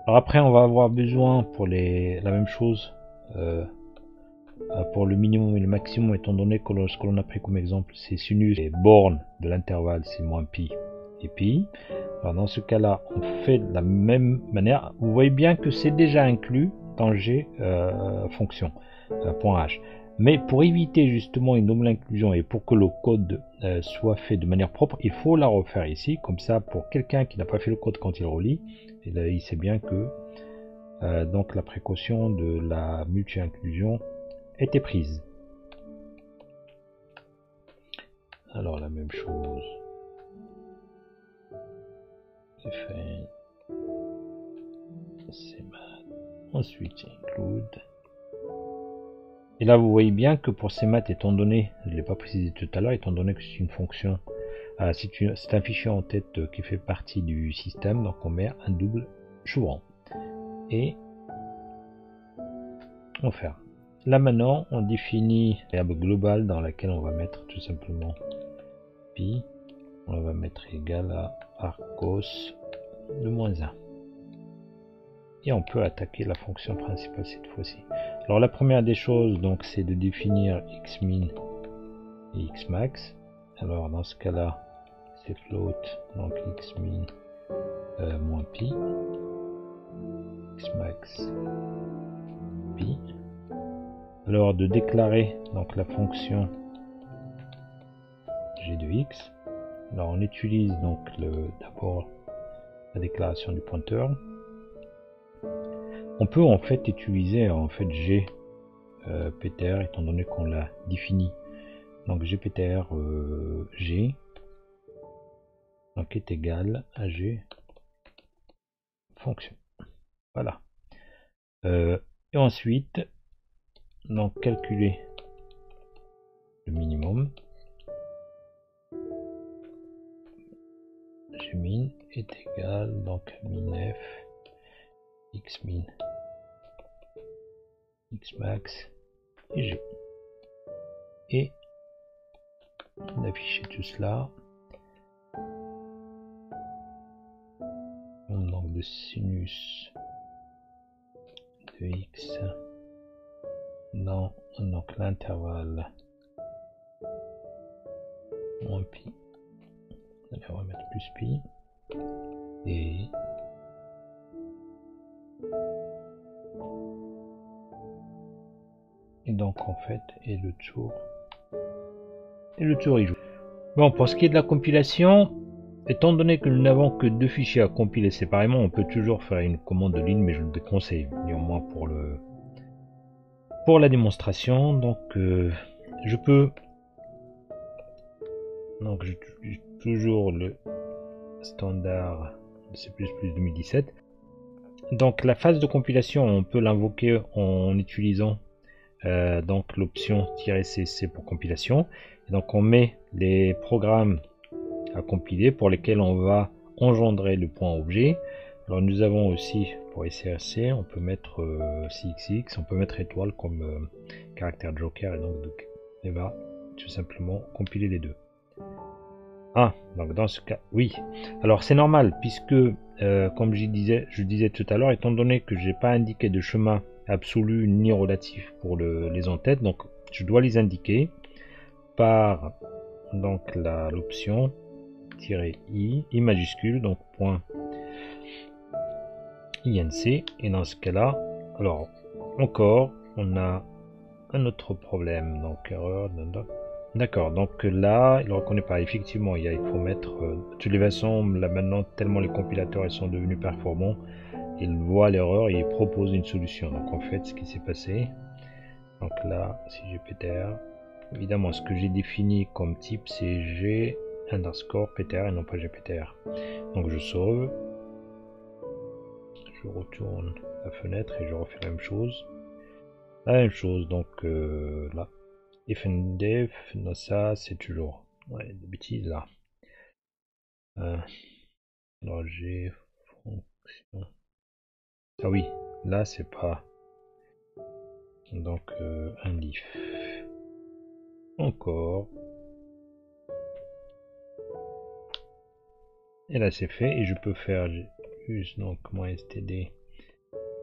Alors après on va avoir besoin pour la même chose pour le minimum et le maximum, étant donné que ce que l'on a pris comme exemple c'est sinus et borne de l'intervalle c'est moins pi et pi. Alors dans ce cas là on fait de la même manière, vous voyez bien que c'est déjà inclus dans G fonction .h, mais pour éviter justement une double inclusion et pour que le code soit fait de manière propre, il faut la refaire ici, comme ça pour quelqu'un qui n'a pas fait le code quand il relit, et là, il sait bien que donc la précaution de la multi-inclusion était prise. Alors la même chose, define, ensuite include. Et là vous voyez bien que pour ces maths, étant donné, je ne l'ai pas précisé tout à l'heure, étant donné que c'est une fonction, c'est un fichier en tête qui fait partie du système, donc on met un double chevron. Et on ferme. Là maintenant, on définit une variable globale dans laquelle on va mettre tout simplement pi. On va mettre égal à arcos de -1. Et on peut attaquer la fonction principale cette fois-ci. Alors la première des choses, donc, c'est de définir xmin et xmax. Alors dans ce cas-là, c'est float, donc xmin moins pi, xmax pi. Alors de déclarer donc la fonction g de x. Alors on utilise donc d'abord la déclaration du pointeur. On peut en fait utiliser en fait g ptr étant donné qu'on l'a défini. Donc gptr g donc est égal à g fonction. Voilà. Et ensuite donc calculer le minimum. Gmin est égal donc minf xmin xmax et g. Et d'afficher tout cela. Donc de sinus de x dans donc l'intervalle moins pi. Allez, on va mettre plus pi et donc en fait et le tour il joue. Bon, pour ce qui est de la compilation, étant donné que nous n'avons que deux fichiers à compiler séparément, on peut toujours faire une commande de ligne, mais je le déconseille néanmoins pour la démonstration. Donc je peux donc j'utilise toujours le standard de C++ 2017. Donc la phase de compilation, on peut l'invoquer en utilisant donc l'option "-cc" pour compilation. Et donc on met les programmes à compiler pour lesquels on va engendrer le point objet. Alors nous avons aussi pour SRC, on peut mettre CXX, on peut mettre étoile comme caractère joker, et donc il va tout simplement compiler les deux. Ah, donc dans ce cas, oui. Alors c'est normal puisque, comme je disais tout à l'heure, étant donné que j'ai pas indiqué de chemin absolu ni relatif pour les en-têtes, donc je dois les indiquer par donc l'option -i majuscule, donc point inc, et dans ce cas là, alors encore on a un autre problème, donc erreur, d'accord, donc là il ne reconnaît pas, effectivement il faut mettre de toutes les façons là maintenant, tellement les compilateurs ils sont devenus performants, il voit l'erreur et il propose une solution. Donc en fait ce qui s'est passé, donc là si j'ai ptr, évidemment ce que j'ai défini comme type c'est g underscore ptr et non pas gptr. Donc je sauve, je retourne la fenêtre et je refais la même chose. Donc là ifndef, non, ça c'est toujours des bêtises là. Alors j'ai fonction, ah oui, là c'est pas, donc un if encore, et là c'est fait, et je peux faire plus, donc moins std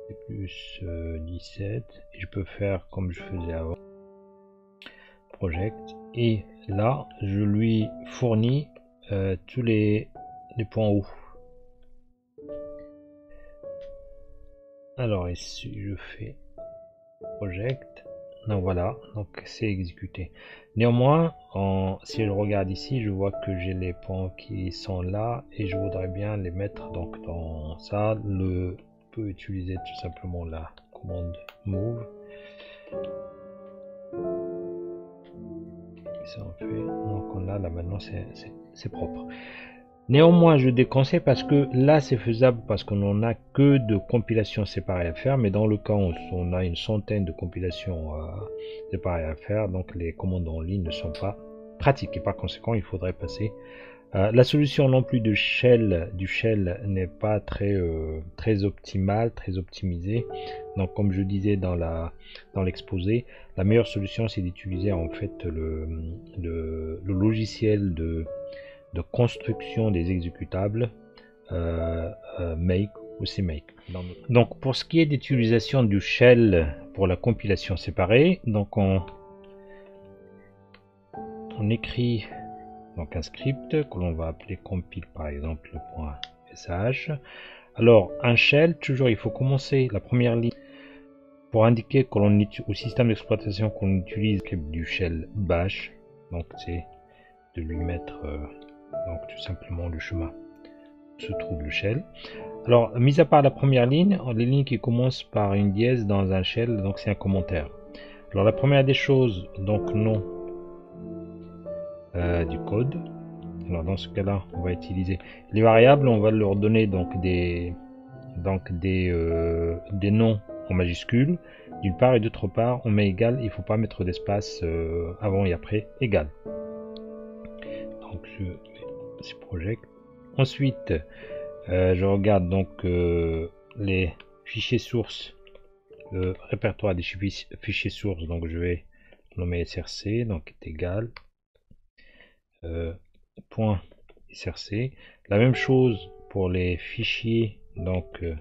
c'est plus 17, et je peux faire comme je faisais avant, project, et là je lui fournis tous les points hauts. Alors ici je fais project, donc voilà, donc c'est exécuté. Néanmoins, si je regarde ici, je vois que j'ai les points qui sont là et je voudrais bien les mettre donc dans ça. On peut utiliser tout simplement la commande move. Ça on fait, donc on a là maintenant, c'est propre. Néanmoins, je déconseille parce que là, c'est faisable parce qu'on n'en a que de compilations séparées à faire. Mais dans le cas où on a une centaine de compilations séparées à faire, donc les commandes en ligne ne sont pas pratiques. Et par conséquent, il faudrait passer. La solution non plus du shell n'est pas très optimale, très optimisée. Donc, comme je disais dans l'exposé, la meilleure solution, c'est d'utiliser en fait le logiciel de construction des exécutables make ou cmake. Donc pour ce qui est d'utilisation du shell pour la compilation séparée, donc on écrit donc un script que l'on va appeler compile par exemple .sh. Alors un shell, toujours il faut commencer la première ligne pour indiquer que l'on au système d'exploitation qu'on utilise du shell bash, donc c'est de lui mettre donc tout simplement le chemin où se trouve le shell. Alors mis à part la première ligne, les lignes qui commencent par une dièse dans un shell, donc c'est un commentaire. Alors la première des choses, donc nom du code. Alors dans ce cas là on va utiliser les variables, on va leur donner donc des noms en majuscules d'une part, et d'autre part on met égal, il ne faut pas mettre d'espace avant et après égal. Donc je mets ces project. Ensuite je regarde donc les fichiers sources, le répertoire des fichiers sources, donc je vais nommer src, donc est égal point src. La même chose pour les fichiers, donc le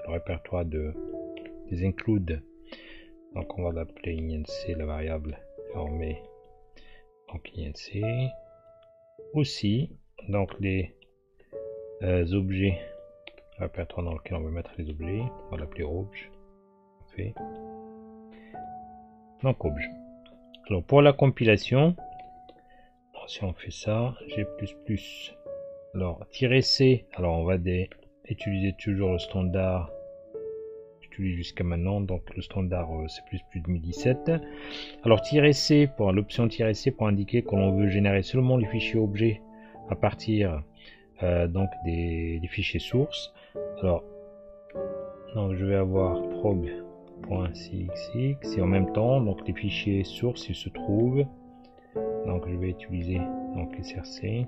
répertoire des include, donc on va l'appeler inc, la variable, on met donc inc. Aussi donc les objets, répertoire dans lequel on va mettre les objets, on va l'appeler obj. Fait donc obj. Alors pour la compilation, si on fait ça, g++, alors -c, alors on va utiliser toujours le standard utilisé jusqu'à maintenant, donc le standard c'est ++ 2017. Alors -c pour l'option -c pour indiquer que l'on veut générer seulement les fichiers objets à partir donc des fichiers sources. Alors Donc je vais avoir prog.cxx et en même temps donc les fichiers sources ils se trouvent. Donc je vais utiliser donc src,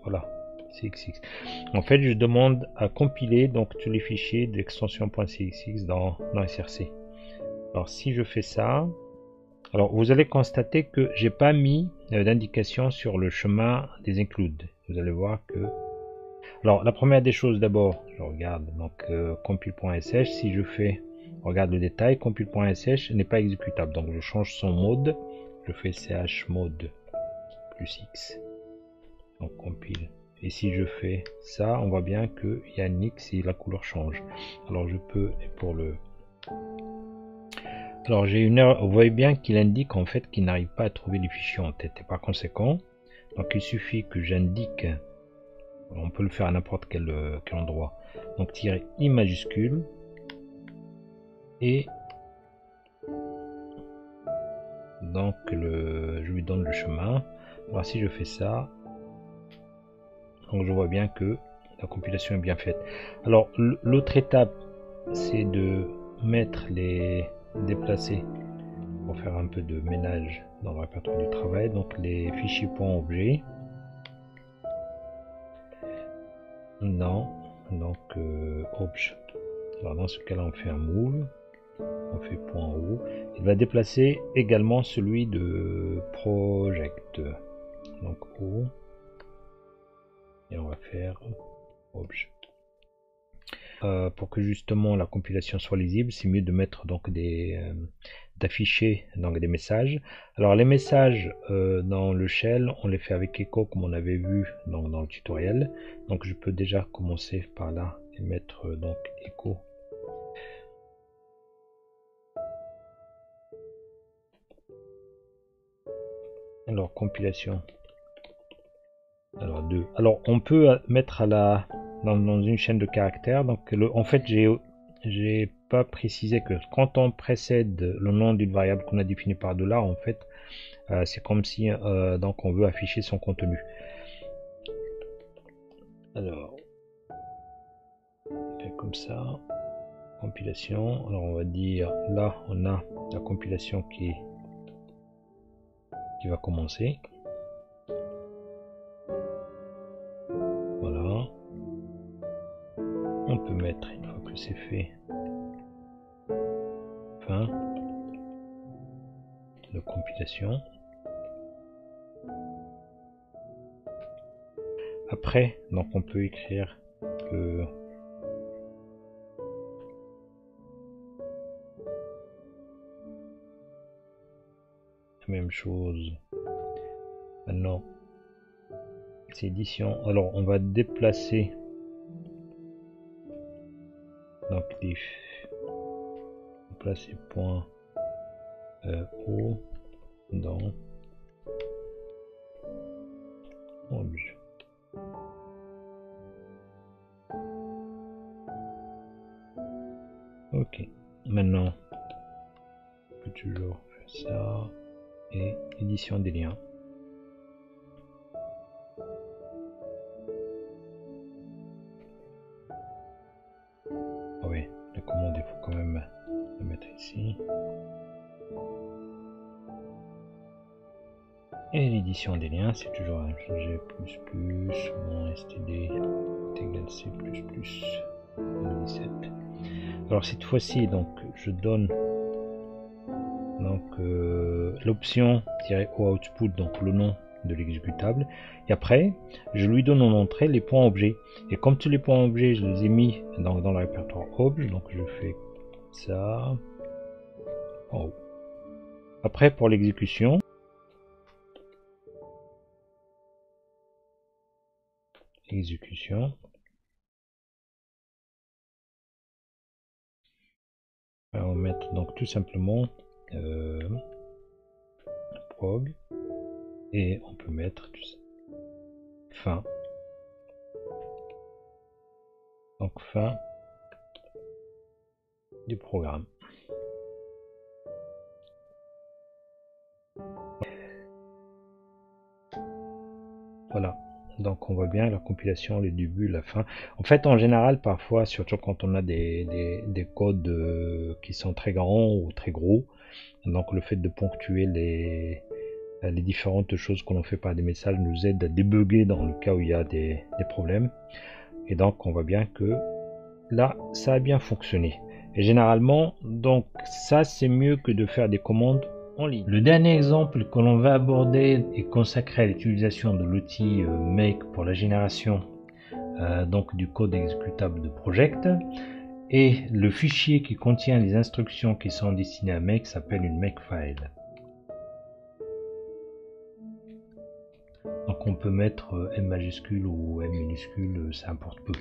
voilà, cxx. En fait je demande à compiler donc tous les fichiers de l'extension .cxx dans src. Alors si je fais ça, alors vous allez constater que j'ai pas mis d'indication sur le chemin des includes. Vous allez voir que, alors la première des choses d'abord, je regarde donc compile.sh. Si je fais, regarde le détail, compile.sh n'est pas exécutable, donc je change son mode, je fais chmod +x, donc compile. Et si je fais ça, on voit bien qu'il y a un X et la couleur change. Alors je peux, et pour le, alors j'ai une erreur, vous voyez bien qu'il indique en fait qu'il n'arrive pas à trouver les fichiers en tête. Et par conséquent, donc il suffit que j'indique, on peut le faire à n'importe quel endroit, donc -i majuscule, et donc je lui donne le chemin. Alors si je fais ça, donc je vois bien que la compilation est bien faite. Alors l'autre étape, c'est de mettre les déplacer pour faire un peu de ménage dans le répertoire du travail. Donc les fichiers .objet, non, donc obj. Alors dans ce cas-là, on fait un move, on fait .o. Il va déplacer également celui de project, donc o, et on va faire obj. Pour que justement la compilation soit lisible, c'est mieux de mettre donc d'afficher donc des messages. Alors les messages dans le shell, on les fait avec echo comme on avait vu dans le tutoriel. Donc je peux déjà commencer par là et mettre donc echo. Alors compilation. Alors 2. Alors on peut mettre à la dans une chaîne de caractères. Donc en fait j'ai pas précisé que quand on précède le nom d'une variable qu'on a définie par $, en fait c'est comme si donc on veut afficher son contenu. Alors on fait comme ça, compilation. Alors on va dire là on a la compilation qui va commencer. Voilà, on peut mettre une fois que c'est fait fin de compilation. Après, donc on peut écrire que la même chose. Maintenant, c'est édition. Alors on va déplacer donc les déplacer point O dans objet. Ok, maintenant on peut toujours faire ça et édition des liens. Ah oui, la commande il faut quand même la mettre ici. Et l'édition des liens, c'est toujours un G++, mon std est égal C++, 17. Alors cette fois-ci, donc je donne donc l'option -o output, donc le nom de l'exécutable, et après je lui donne en entrée les points objets, et comme tous les points objets je les ai mis dans le répertoire obj, donc je fais ça en haut. Après pour l'exécution, on va mettre donc tout simplement prog, et on peut mettre tout ça. Fin, donc fin du programme. Voilà, donc on voit bien la compilation, les débuts, la fin. En fait, en général, parfois, surtout quand on a des codes qui sont très grands ou très gros, donc le fait de ponctuer les différentes choses que l'on fait par des messages nous aide à débugger dans le cas où il y a des problèmes. Et donc on voit bien que là, ça a bien fonctionné. Et généralement, donc ça c'est mieux que de faire des commandes en ligne. Le dernier exemple que l'on va aborder est consacré à l'utilisation de l'outil Make pour la génération donc du code exécutable de Project. Et le fichier qui contient les instructions qui sont destinées à Make s'appelle une Makefile. Donc on peut mettre M majuscule ou M minuscule, ça importe peu.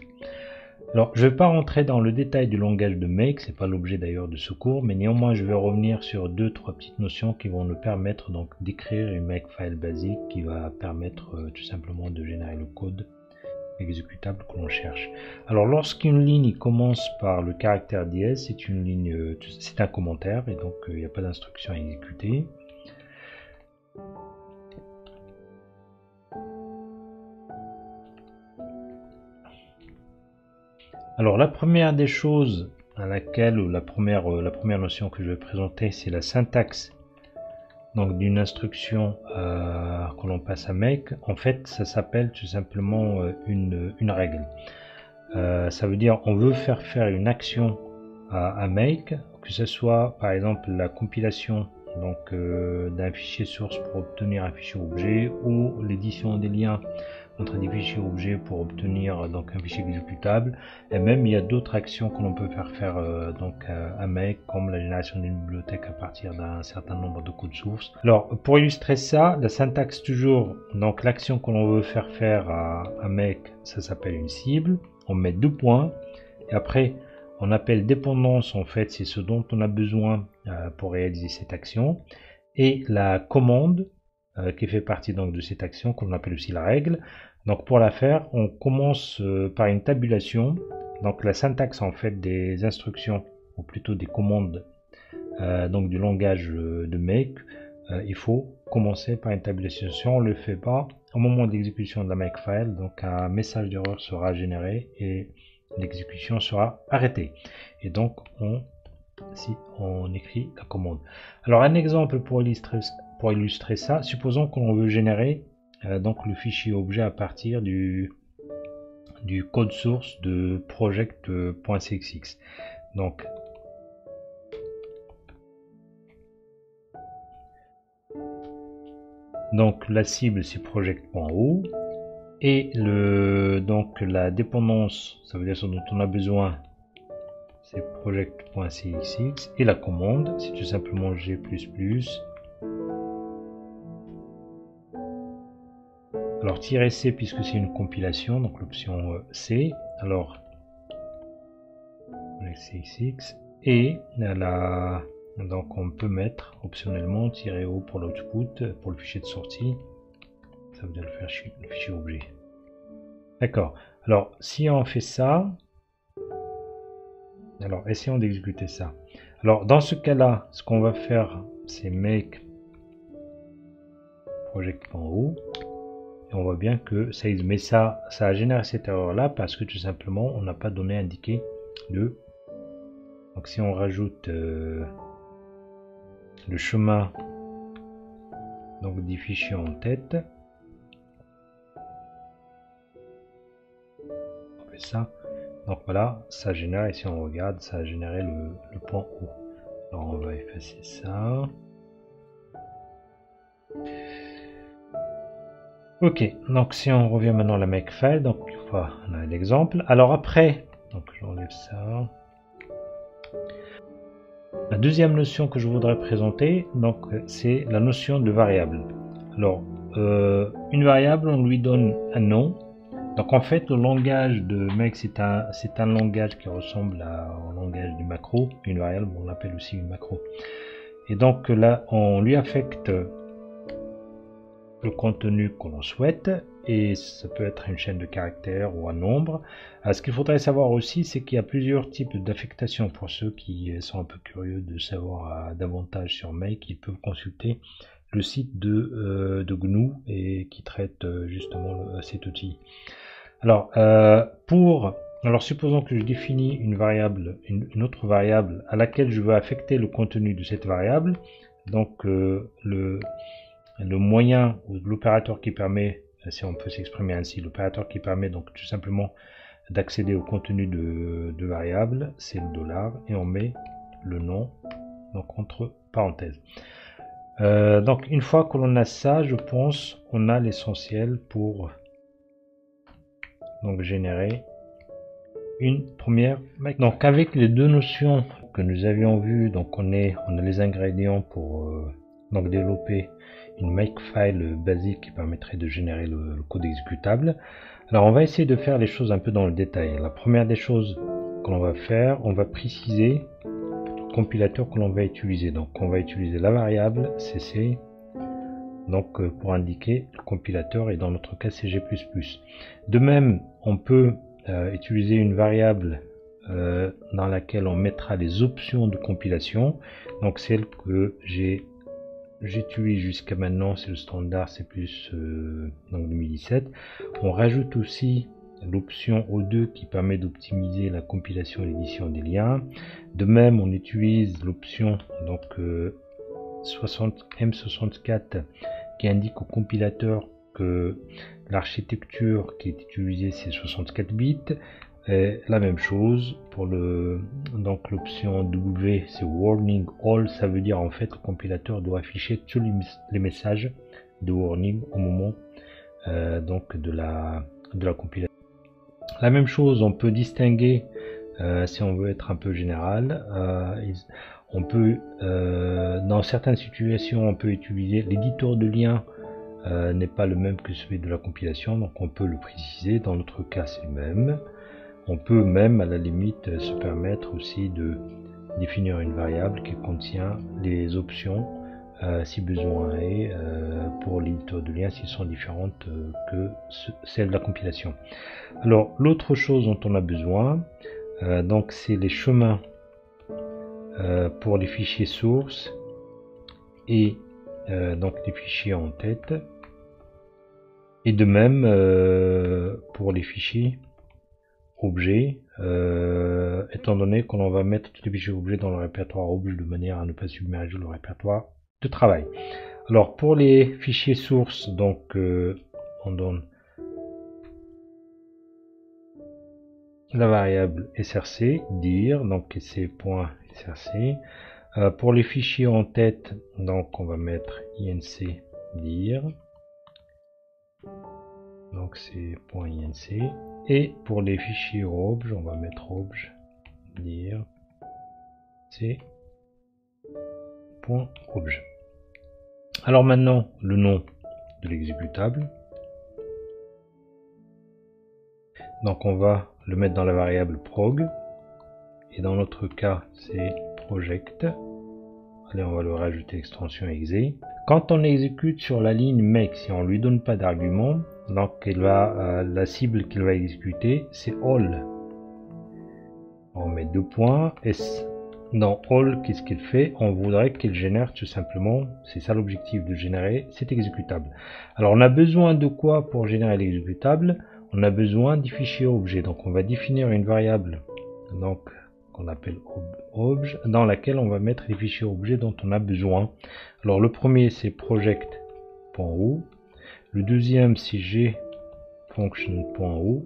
Alors je ne vais pas rentrer dans le détail du langage de Make, c'est pas l'objet d'ailleurs de ce cours, mais néanmoins je vais revenir sur 2-3 petites notions qui vont nous permettre donc d'écrire une Makefile basique qui va permettre tout simplement de générer le code exécutable que l'on cherche. Alors lorsqu'une ligne commence par le caractère dièse, c'est une ligne, c'est un commentaire et donc il n'y a pas d'instruction à exécuter. Alors la première des choses à laquelle, ou la première notion que je vais présenter, c'est la syntaxe donc d'une instruction que l'on passe à make. En fait, ça s'appelle tout simplement une règle. Ça veut dire on veut faire une action à make, que ce soit par exemple la compilation donc d'un fichier source pour obtenir un fichier objet ou l'édition des liens entre des fichiers objets pour obtenir donc un fichier exécutable, et même il y a d'autres actions que l'on peut faire donc à make, comme la génération d'une bibliothèque à partir d'un certain nombre de codes sources. Alors pour illustrer ça, la syntaxe toujours, donc l'action que l'on veut faire à make, ça s'appelle une cible, on met 2 points et après on appelle dépendance, en fait c'est ce dont on a besoin pour réaliser cette action, et la commande qui fait partie donc de cette action qu'on appelle aussi la règle. Donc pour la faire, on commence par une tabulation. Donc la syntaxe en fait des instructions, ou plutôt des commandes donc du langage de make, il faut commencer par une tabulation. Si on ne le fait pas, au moment d'exécution de la makefile, donc un message d'erreur sera généré et l'exécution sera arrêtée. Et donc on écrit la commande. Alors un exemple pour illustrer ça, supposons qu'on veut générer donc le fichier objet à partir du code source de project.cxx. Donc la cible c'est project.o et donc la dépendance, ça veut dire ce dont on a besoin, c'est project.cxx, et la commande c'est tout simplement g++. Alors -c puisque c'est une compilation, donc l'option C. Alors cxx, et donc on peut mettre optionnellement -o pour l'output, pour le fichier de sortie, ça veut dire le fichier objet. D'accord. Alors si on fait ça, alors essayons d'exécuter ça. Alors dans ce cas-là, ce qu'on va faire, c'est make project.o. On voit bien que ça, mais ça a généré cette erreur là parce que tout simplement on n'a pas donné indiqué de. Donc si on rajoute le chemin donc des fichiers en tête, on fait ça. Donc voilà, ça génère, et si on regarde, ça a généré le point O. Alors on va effacer ça. Ok, donc si on revient maintenant à la makefile, donc voilà, on a l'exemple. Alors après, donc j'enlève ça. La deuxième notion que je voudrais présenter, donc c'est la notion de variable. Alors une variable, on lui donne un nom. Donc en fait, le langage de Make, c'est un langage qui ressemble au langage du macro. Une variable, on l'appelle aussi une macro. Et donc là, on lui affecte le contenu que l'on souhaite, et ça peut être une chaîne de caractères ou un nombre. Ce qu'il faudrait savoir aussi, c'est qu'il y a plusieurs types d'affectation. Pour ceux qui sont un peu curieux de savoir davantage sur Make, ils peuvent consulter le site de GNU et qui traite justement cet outil. Alors, supposons que je définis une variable, une autre variable à laquelle je veux affecter le contenu de cette variable. Donc, le moyen ou l'opérateur qui permet, si on peut s'exprimer ainsi, l'opérateur qui permet donc tout simplement d'accéder au contenu de variable, c'est le dollar et on met le nom donc entre parenthèses. Donc une fois que l'on a ça, je pense on a l'essentiel pour donc générer une première Make. Donc avec les deux notions que nous avions vues, donc on a les ingrédients pour donc développer une makefile basique qui permettrait de générer le code exécutable. Alors on va essayer de faire les choses un peu dans le détail. La première des choses que l'on va faire, on va préciser le compilateur que l'on va utiliser. Donc on va utiliser la variable cc donc pour indiquer le compilateur et dans notre cas c'est G++. De même on peut utiliser une variable dans laquelle on mettra les options de compilation. Donc celle que j'utilise jusqu'à maintenant, c'est le standard C++ donc 2017. On rajoute aussi l'option O2 qui permet d'optimiser la compilation et l'édition des liens. De même, on utilise l'option donc M64 qui indique au compilateur que l'architecture qui est utilisée c'est 64 bits. Et la même chose pour donc l'option W, c'est warning all, ça veut dire en fait le compilateur doit afficher tous les messages de warning au moment donc de la compilation. La même chose, on peut distinguer si on veut être un peu général, on peut dans certaines situations on peut utiliser l'éditeur de liens n'est pas le même que celui de la compilation, donc on peut le préciser. Dans notre cas c'est le même. On peut même à la limite se permettre aussi de définir une variable qui contient les options si besoin est pour l'éditeur de liens s'ils sont différentes que celles de la compilation. Alors l'autre chose dont on a besoin donc c'est les chemins pour les fichiers source et donc les fichiers en tête et de même pour les fichiers objet, étant donné qu'on va mettre tous les fichiers objets dans le répertoire objet de manière à ne pas submerger le répertoire de travail. Alors pour les fichiers sources, donc on donne la variable src dir, donc sc.src. Pour les fichiers en tête, donc on va mettre inc dir, donc c'est .inc. Et pour les fichiers obj, on va mettre obj dir c.obj. Alors maintenant le nom de l'exécutable. Donc on va le mettre dans la variable prog. Et dans notre cas c'est project. Allez, on va le rajouter extension exe. Quand on exécute sur la ligne make, si on lui donne pas d'argument, donc la cible qu'il va exécuter c'est all. On met deux points. Et dans all, qu'est-ce qu'il fait? On voudrait qu'il génère tout simplement, c'est ça l'objectif, de générer cet exécutable. Alors on a besoin de quoi pour générer l'exécutable? On a besoin du fichier objet. Donc on va définir une variable donc qu'on appelle obj, dans laquelle on va mettre les fichiers objets dont on a besoin. Alors le premier c'est project.o, le deuxième c'est gfunction.o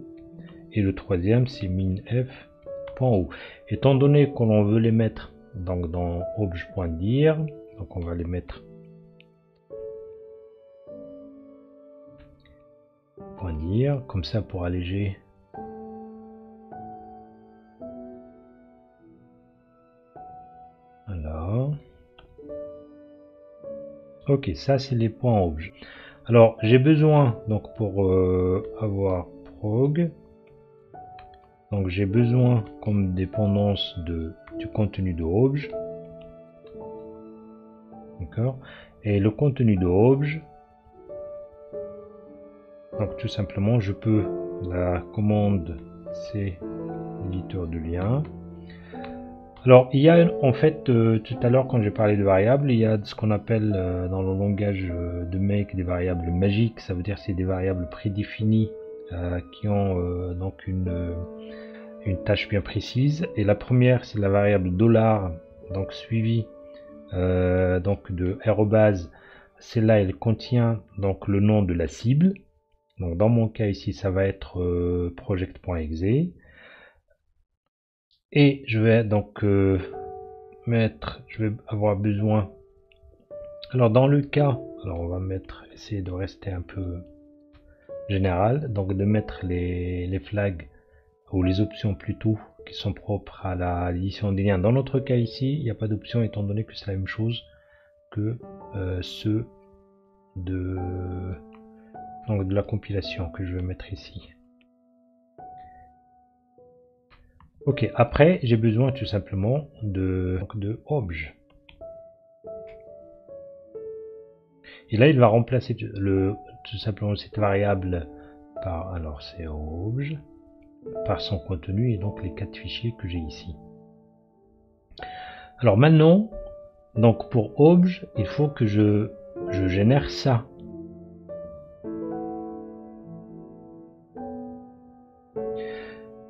et le troisième c'est minf.o. Étant donné que l'on veut les mettre donc dans obj.dir, donc on va les mettre .dir, comme ça pour alléger. Alors, ok, ça c'est les points obj. Alors j'ai besoin donc pour avoir prog, donc j'ai besoin comme dépendance du contenu de obj, d'accord, et le contenu de obj, donc tout simplement je peux la commande c'est l'éditeur de lien. Alors, il y a en fait, tout à l'heure quand j'ai parlé de variables, il y a ce qu'on appelle dans le langage de Make des variables magiques. Ça veut dire que c'est des variables prédéfinies qui ont donc une tâche bien précise. Et la première, c'est la variable $, donc suivie donc de arrobase. Celle-là, elle contient donc le nom de la cible. Donc dans mon cas ici, ça va être project.exe. Et je vais donc je vais avoir besoin. Alors dans le cas, alors on va essayer de rester un peu général, donc de mettre les flags ou les options plutôt qui sont propres à l'édition des liens. Dans notre cas ici, il n'y a pas d'option étant donné que c'est la même chose que ceux de la compilation que je vais mettre ici. Ok, après j'ai besoin tout simplement de obj. Et là il va remplacer tout simplement cette variable par, alors c'est obj, par son contenu et donc les 4 fichiers que j'ai ici. Alors maintenant, donc pour obj, il faut que je génère ça.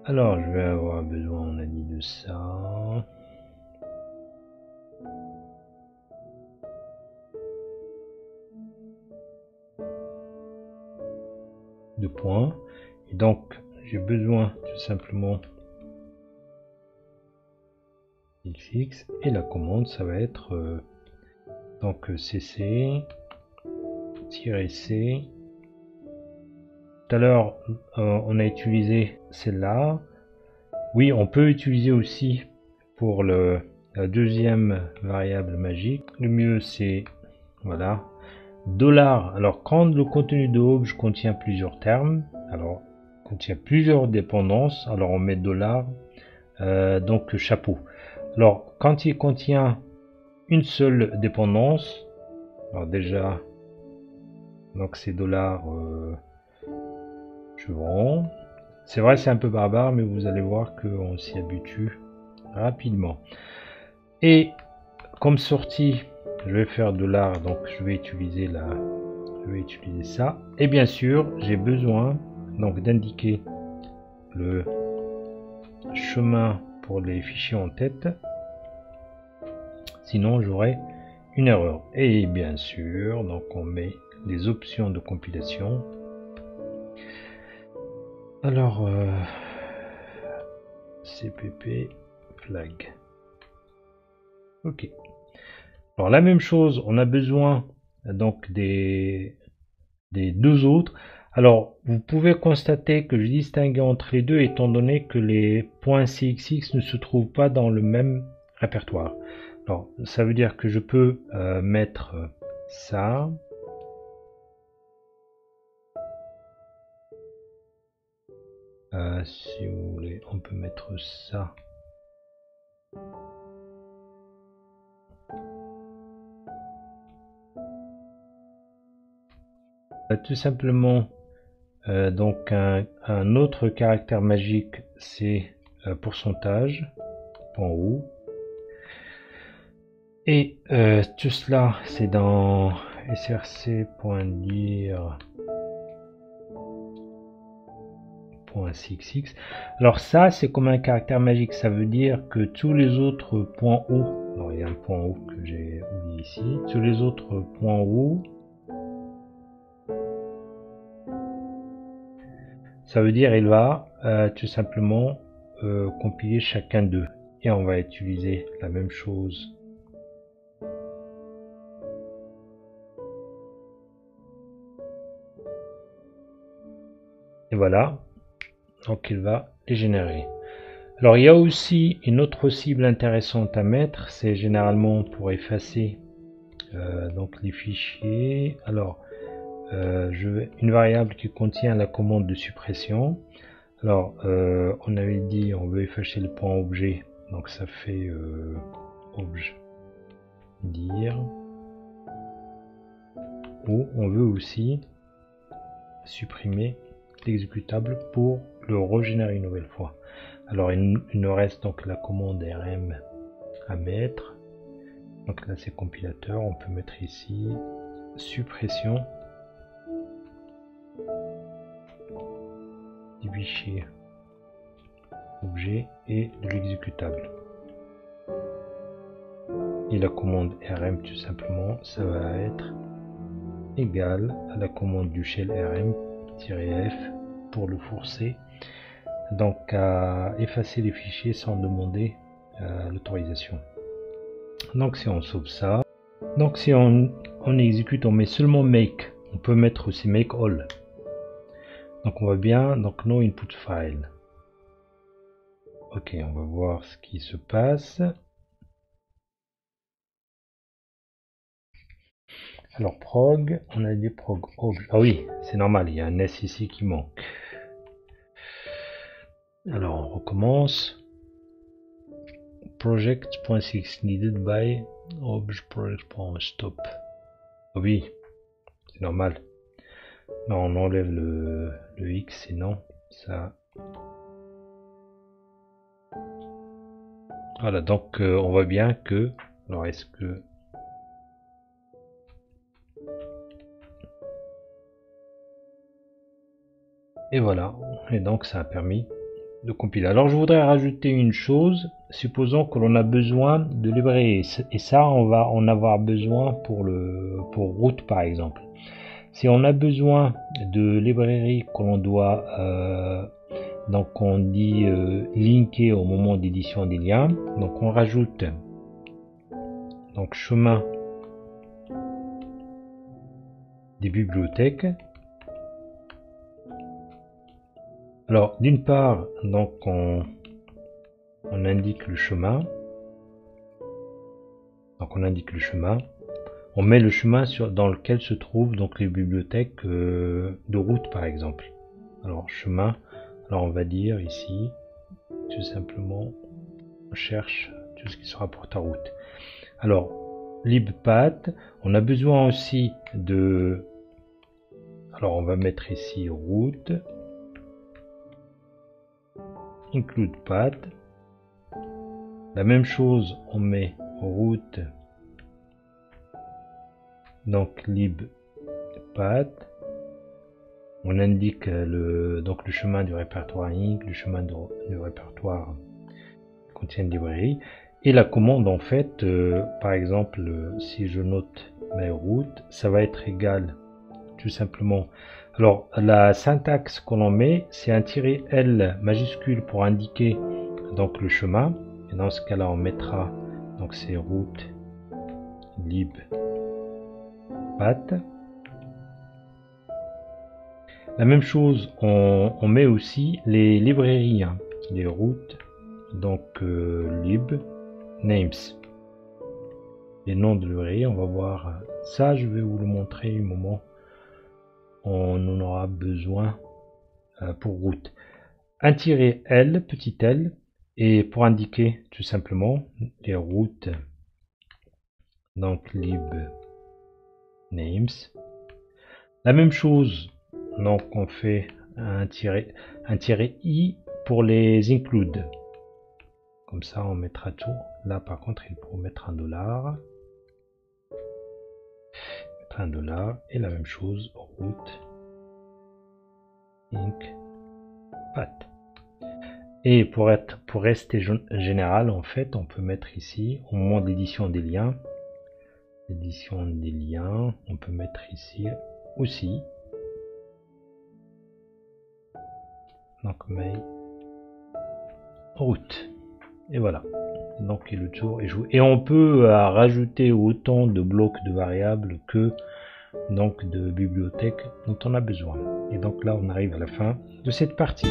Alors je vais avoir besoin, on a dit, de ça. De points. Et donc j'ai besoin tout simplement XX et la commande ça va être donc cc -c. Tout à l'heure on a utilisé celle-là. Oui, on peut utiliser aussi pour la deuxième variable magique. Le mieux c'est, voilà, $. Alors quand le contenu de obj contient plusieurs termes, alors contient plusieurs dépendances, alors on met $, donc chapeau. Alors quand il contient une seule dépendance, alors déjà donc c'est $ chevron. C'est vrai, c'est un peu barbare, mais vous allez voir qu'on s'y habitue rapidement. Et comme sortie, je vais faire $, donc je vais utiliser ça. Et bien sûr, j'ai besoin donc d'indiquer le chemin pour les fichiers en tête. Sinon, j'aurai une erreur. Et bien sûr, donc on met les options de compilation. Alors, cpp flag. Ok. Alors la même chose, on a besoin donc des deux autres. Alors vous pouvez constater que je distingue entre les deux étant donné que les points .cxx ne se trouvent pas dans le même répertoire. Alors ça veut dire que je peux mettre ça. Si vous voulez, on peut mettre ça. Tout simplement, donc un autre caractère magique, c'est pourcentage, point haut. Et tout cela, c'est dans src.dire .cxx. Alors ça, c'est comme un caractère magique. Ça veut dire que tous les autres points hauts, alors il y a un point haut que j'ai oublié ici, tous les autres points hauts, ça veut dire il va tout simplement compiler chacun d'eux. Et on va utiliser la même chose. Et voilà, donc il va les générer. Alors il y a aussi une autre cible intéressante à mettre, c'est généralement pour effacer donc les fichiers. Alors je vais une variable qui contient la commande de suppression. Alors on avait dit on veut effacer le point objet, donc ça fait obj dire, ou on veut aussi supprimer l'exécutable pour le régénérer une nouvelle fois. Alors il nous reste donc la commande rm à mettre. Donc là c'est compilateur, on peut mettre ici suppression du fichier objet et de l'exécutable. Et la commande rm tout simplement, ça va être égal à la commande du shell rm-f pour le forcer donc à effacer les fichiers sans demander l'autorisation. Donc si on sauve ça, donc si on exécute, on met seulement make, on peut mettre aussi make all. Donc on voit bien, donc no input file. Ok, on va voir ce qui se passe. Alors prog, on a dit prog obj. Ah oui, c'est normal, il y a un S ici qui manque. Alors on recommence. Project.6 needed by obj project.stop. Ah oui, c'est normal. Là on enlève le X, sinon ça. Voilà, donc on voit bien que. Alors est-ce que. Et voilà, et donc ça a permis de compiler. Alors je voudrais rajouter une chose, supposons que l'on a besoin de librairie, et ça on va en avoir besoin pour route par exemple. Si on a besoin de librairie que l'on doit, donc on dit linker au moment d'édition des liens, donc on rajoute donc chemin des bibliothèques. Alors d'une part, donc on indique le chemin. Donc on indique le chemin. On met le chemin dans lequel se trouvent donc les bibliothèques de route par exemple. Alors chemin. Alors on va dire ici tout simplement on cherche tout ce qui se rapporte à route. Alors libpath. On a besoin aussi de. Alors on va mettre ici route. Include path. La même chose, on met route, donc lib path. On indique donc le chemin du répertoire inc, le chemin du répertoire qui contient une librairie. Et la commande en fait, par exemple, si je note mes routes, ça va être égal tout simplement. Alors la syntaxe qu'on en met, c'est un "-l" majuscule pour indiquer donc le chemin. Et dans ce cas-là, on mettra donc c'est route lib path. La même chose, on met aussi les librairies, hein, les routes, donc lib names. Les noms de librairies, on va voir ça, je vais vous le montrer au moment on en aura besoin pour route. Un "-l", petit l, et pour indiquer tout simplement les routes, donc lib names. La même chose, donc on fait un "-i" pour les include. Comme ça on mettra tout. Là par contre il faut mettre $. $, et la même chose route inc path. Et pour rester général, en fait, on peut mettre ici au moment de l'édition des liens, on peut mettre ici aussi donc mail route. Et voilà. Donc le tour est joué. Et on peut rajouter autant de blocs de variables que donc de bibliothèques dont on a besoin. Et donc là on arrive à la fin de cette partie.